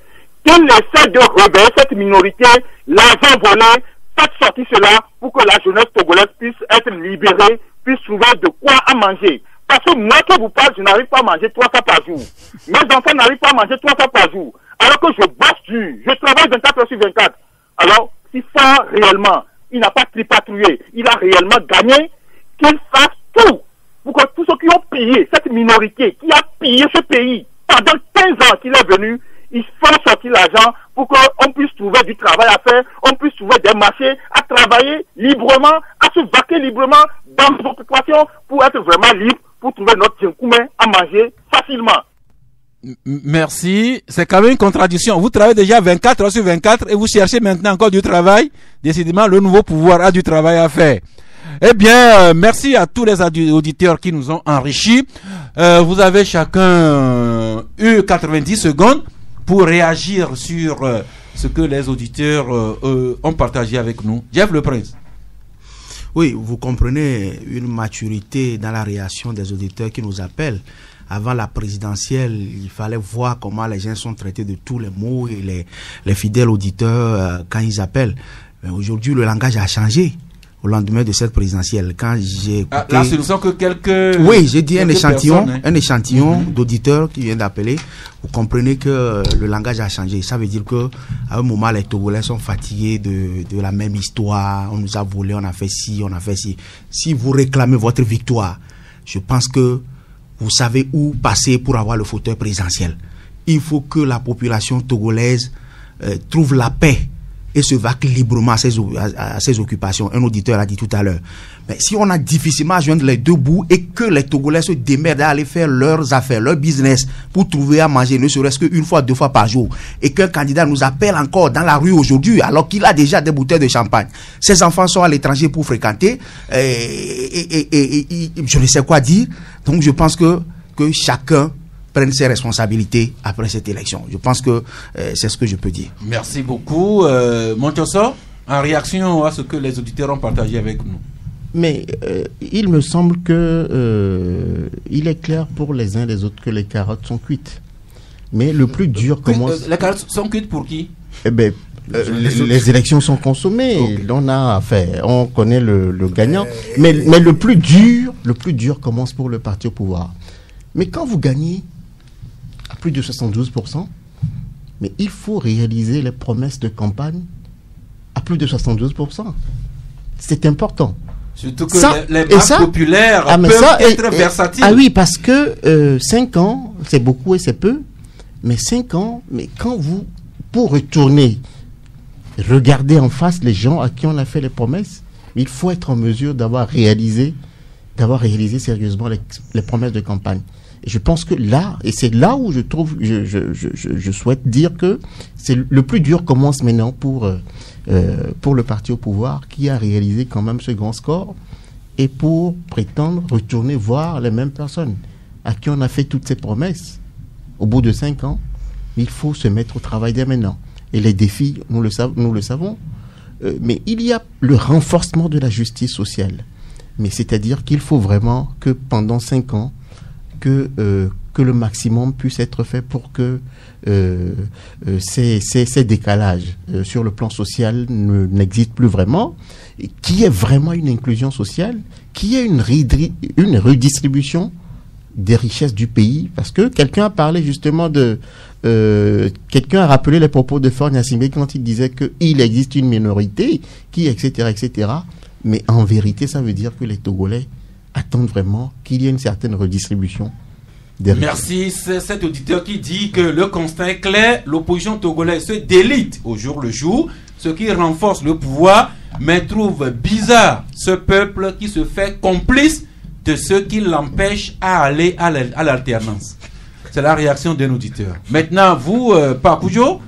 Q: qu'il essaie de rebeller cette minorité, l'argent volé, faites sortir cela pour que la jeunesse togolaise puisse être libérée, puisse trouver de quoi à manger. Parce que moi qui vous parle, je n'arrive pas à manger 3 fois par jour. Mes enfants n'arrivent pas à manger 3 fois par jour. Alors que je bosse dur, je travaille 24 heures sur 24. Alors, si ça réellement, il n'a pas tripatouillé, il a réellement gagné, qu'il fasse tout pour que tous ceux qui ont pillé, cette minorité qui a pillé ce pays pendant 15 ans qu'il est venu, ils font sortir l'argent pour qu'on puisse trouver du travail à faire, on puisse trouver des marchés, à travailler librement, à se vaquer librement dans nos occupations pour être vraiment libre, pour trouver notre djinkoumé à manger facilement.
A: Merci. C'est quand même une contradiction. Vous travaillez déjà 24 heures sur 24 et vous cherchez maintenant encore du travail. Décidément, le nouveau pouvoir a du travail à faire. Eh bien, merci à tous les auditeurs qui nous ont enrichis. Vous avez chacun eu 90 secondes pour réagir sur ce que les auditeurs ont partagé avec nous. Jeff Le Prince.
B: Oui, vous comprenez une maturité dans la réaction des auditeurs qui nous appellent. Avant la présidentielle, il fallait voir comment les gens sont traités de tous les mots et les fidèles auditeurs quand ils appellent. Mais aujourd'hui, le langage a changé au lendemain de cette présidentielle. Quand j'ai écouté...
A: Là, ce ne sont que quelques...
B: Oui, j'ai dit un échantillon,
A: personnes, hein.
B: Un échantillon d'auditeurs qui viennent d'appeler. Vous comprenez que le langage a changé. Ça veut dire que à un moment, les Togolais sont fatigués de la même histoire. On nous a volé, on a fait ci, on a fait ci. Si vous réclamez votre victoire, je pense que vous savez où passer pour avoir le fauteuil présidentiel. Il faut que la population togolaise trouve la paix et se vaquent librement à ses occupations. Un auditeur l'a dit tout à l'heure. Mais si on a difficilement à joindre les deux bouts et que les Togolais se démerdent à aller faire leurs affaires, leur business pour trouver à manger, ne serait-ce qu'une fois, 2 fois par jour, et qu'un candidat nous appelle encore dans la rue aujourd'hui alors qu'il a déjà des bouteilles de champagne, ses enfants sont à l'étranger pour fréquenter, et je ne sais quoi dire. Donc je pense que chacun prenne ses responsabilités après cette élection. Je pense que c'est ce que je peux dire.
A: Merci beaucoup. Montoso, en réaction à ce que les auditeurs ont partagé avec nous.
E: Mais il me semble que il est clair pour les uns et les autres que les carottes sont cuites. Mais le plus dur commence...
A: les carottes sont cuites pour qui?
E: Eh bien, les élections sont consommées. Okay. On connaît le gagnant. Mais le plus dur commence pour le parti au pouvoir. Mais quand vous gagnez à plus de 72%, mais il faut réaliser les promesses de campagne à plus de 72%. C'est important.
A: Surtout que les masses populaires peuvent être versatiles.
E: Ah oui, parce que 5 ans, c'est beaucoup et c'est peu. Mais 5 ans, mais pour retourner, regarder en face les gens à qui on a fait les promesses, il faut être en mesure d'avoir réalisé sérieusement les promesses de campagne. Et je pense que là, et c'est là où je souhaite dire que c'est le plus dur commence maintenant pour le parti au pouvoir qui a réalisé quand même ce grand score et pour prétendre retourner voir les mêmes personnes à qui on a fait toutes ces promesses. Au bout de 5 ans, il faut se mettre au travail dès maintenant. Et les défis, nous le savons. Mais il y a le renforcement de la justice sociale. Mais c'est-à-dire qu'il faut vraiment que pendant 5 ans, que le maximum puisse être fait pour que ces décalages sur le plan social n'existent plus vraiment, qu'il y ait vraiment une inclusion sociale, qu'il y ait une redistribution des richesses du pays, parce que quelqu'un a parlé justement quelqu'un a rappelé les propos de Faure Gnassingbé quand il disait qu'il existe une minorité qui, etc., mais en vérité, ça veut dire que les Togolais attendent vraiment qu'il y ait une certaine redistribution des richesses.
A: Merci, c'est cet auditeur qui dit que le constat est clair, l'opposition togolaise se délite au jour le jour, ce qui renforce le pouvoir, mais trouve bizarre ce peuple qui se fait complice de ceux qui l'empêchent à aller à l'alternance. C'est la réaction d'un auditeur. Maintenant, vous, Pakujo,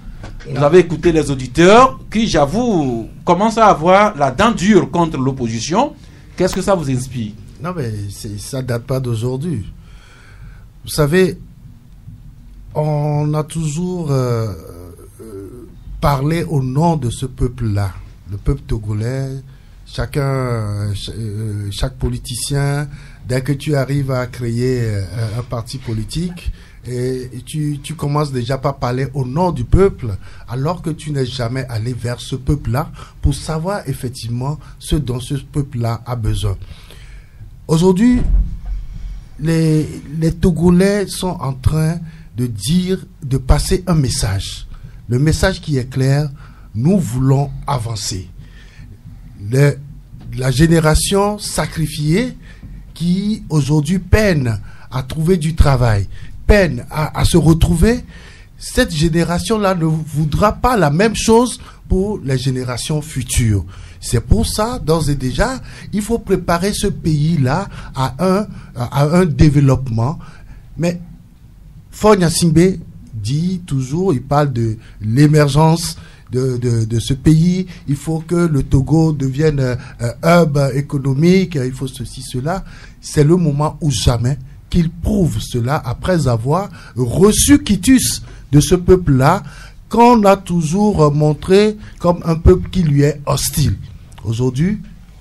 A: vous avez écouté les auditeurs qui, j'avoue, commencent à avoir la dent dure contre l'opposition. Qu'est-ce que ça vous inspire?
C: Non, mais ça date pas d'aujourd'hui. Vous savez, on a toujours parlé au nom de ce peuple-là, le peuple togolais. Chaque politicien, dès que tu arrives à créer un parti politique, et tu commences déjà par parler au nom du peuple, alors que tu n'es jamais allé vers ce peuple-là pour savoir effectivement ce dont ce peuple-là a besoin. Aujourd'hui, les Togolais sont en train de passer un message. Le message qui est clair, nous voulons avancer. La génération sacrifiée qui aujourd'hui peine à trouver du travail, peine à se retrouver, cette génération-là ne voudra pas la même chose pour les générations futures. C'est pour ça, d'ores et déjà, il faut préparer ce pays-là à un développement. Mais Faure Gnassingbé dit toujours, il parle de l'émergence de ce pays, il faut que le Togo devienne un hub économique, il faut ceci, cela. C'est le moment ou jamais qu'il prouve cela après avoir reçu quitus de ce peuple-là qu'on a toujours montré comme un peuple qui lui est hostile. Aujourd'hui,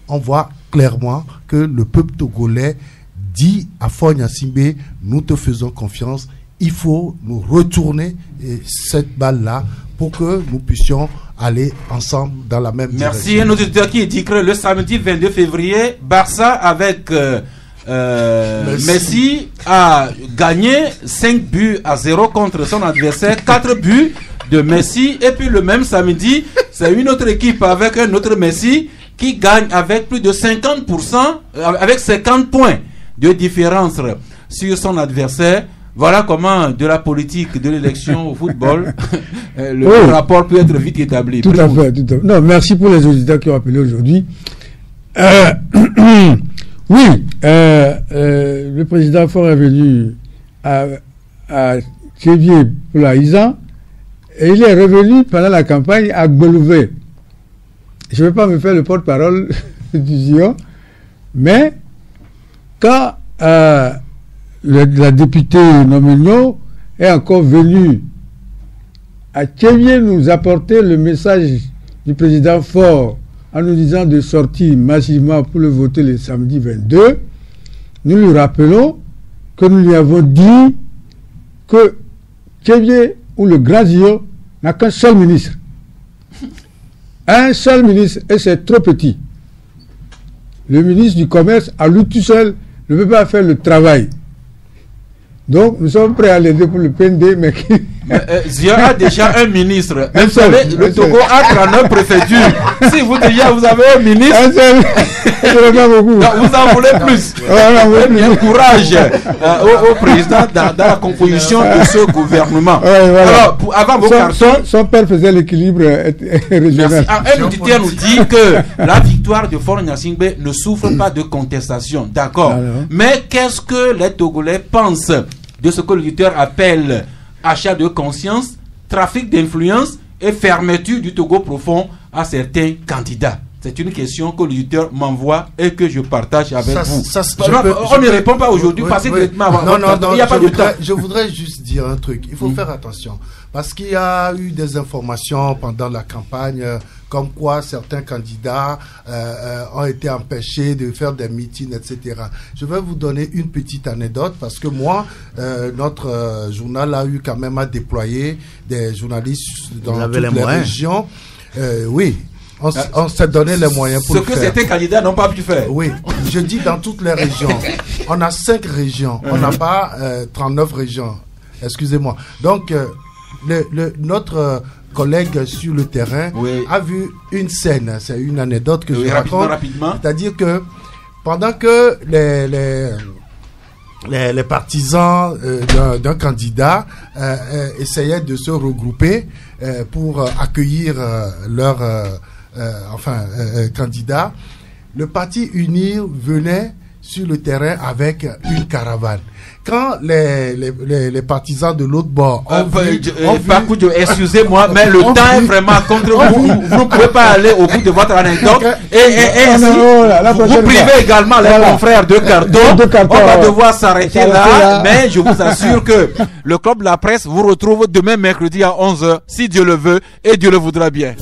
C: on voit clairement que le peuple togolais dit à Faure Gnassingbé, nous te faisons confiance, il faut nous retourner cette balle-là pour que nous puissions aller ensemble dans la même direction.
A: Merci. Un auditeur qui dit que le samedi 22 février, Barça avec Messi a gagné 5-0 contre son adversaire, 4 buts de Messi, et puis le même samedi, c'est une autre équipe avec un autre Messi qui gagne avec plus de 50%, avec 50 points de différence sur son adversaire. Voilà comment de la politique de l'élection au football, le rapport peut être vite établi.
D: Tout à fait. Non, merci pour les auditeurs qui ont appelé aujourd'hui. Oui, le président Faure est venu à Tchévier pour la ISA et il est revenu pendant la campagne à Gbelouvé. Je ne vais pas me faire le porte-parole du Zion, mais quand la députée Nomigno est encore venue à Tchévier nous apporter le message du président Faure en nous disant de sortir massivement pour le voter le samedi 22, nous lui rappelons que nous lui avons dit que Tchévier ou le Grand Zion n'a qu'un seul ministre. Un seul ministre, et c'est trop petit. Le ministre du Commerce, à lui tout seul, ne peut pas faire le travail. Donc, nous sommes prêts à l'aider pour le PND, mais qui...
A: Zion a déjà un ministre. Vous savez, le Togo a 39 préfectures. Si vous déjà vous avez un ministre, vous en voulez plus. Bien courage au président dans la composition de ce gouvernement. Alors, avant vos cartons,
D: son père faisait l'équilibre régional.
A: Un auditeur nous dit que la victoire de Faure Gnassingbé ne souffre pas de contestation. D'accord. Mais qu'est-ce que les Togolais pensent de ce que l'auditeur appelle achat de conscience, trafic d'influence et fermeture du Togo profond à certains candidats? C'est une question que l'auditeur m'envoie et que je partage avec vous. On ne répond pas aujourd'hui parce que il n'y a pas de temps.
C: Je voudrais juste dire un truc. Il faut faire attention parce qu'il y a eu des informations pendant la campagne comme quoi certains candidats ont été empêchés de faire des meetings, etc. Je vais vous donner une petite anecdote parce que moi, notre journal a eu quand même à déployer des journalistes dans toutes les régions. Oui. On s'est donné les moyens pour le faire.
A: Ce que certains candidats n'ont pas pu faire.
C: Oui, je dis dans toutes les régions. On a 5 régions. On n'a pas 39 régions. Excusez-moi. Donc, notre collègue sur le terrain a vu une scène. C'est une anecdote que je raconte. C'est-à-dire que pendant que les partisans d'un candidat essayaient de se regrouper pour accueillir leur candidat, le parti uni venait sur le terrain avec une caravane. Quand les partisans de l'autre bord
A: excusez-moi, mais le temps est vraiment contre vous. Vous ne pouvez pas aller au bout de votre anecdote. Vous privez également les confrères de carton. On va devoir s'arrêter là. Mais je vous assure que le Club de la Presse vous retrouve demain mercredi à 11h, si Dieu le veut et Dieu le voudra bien.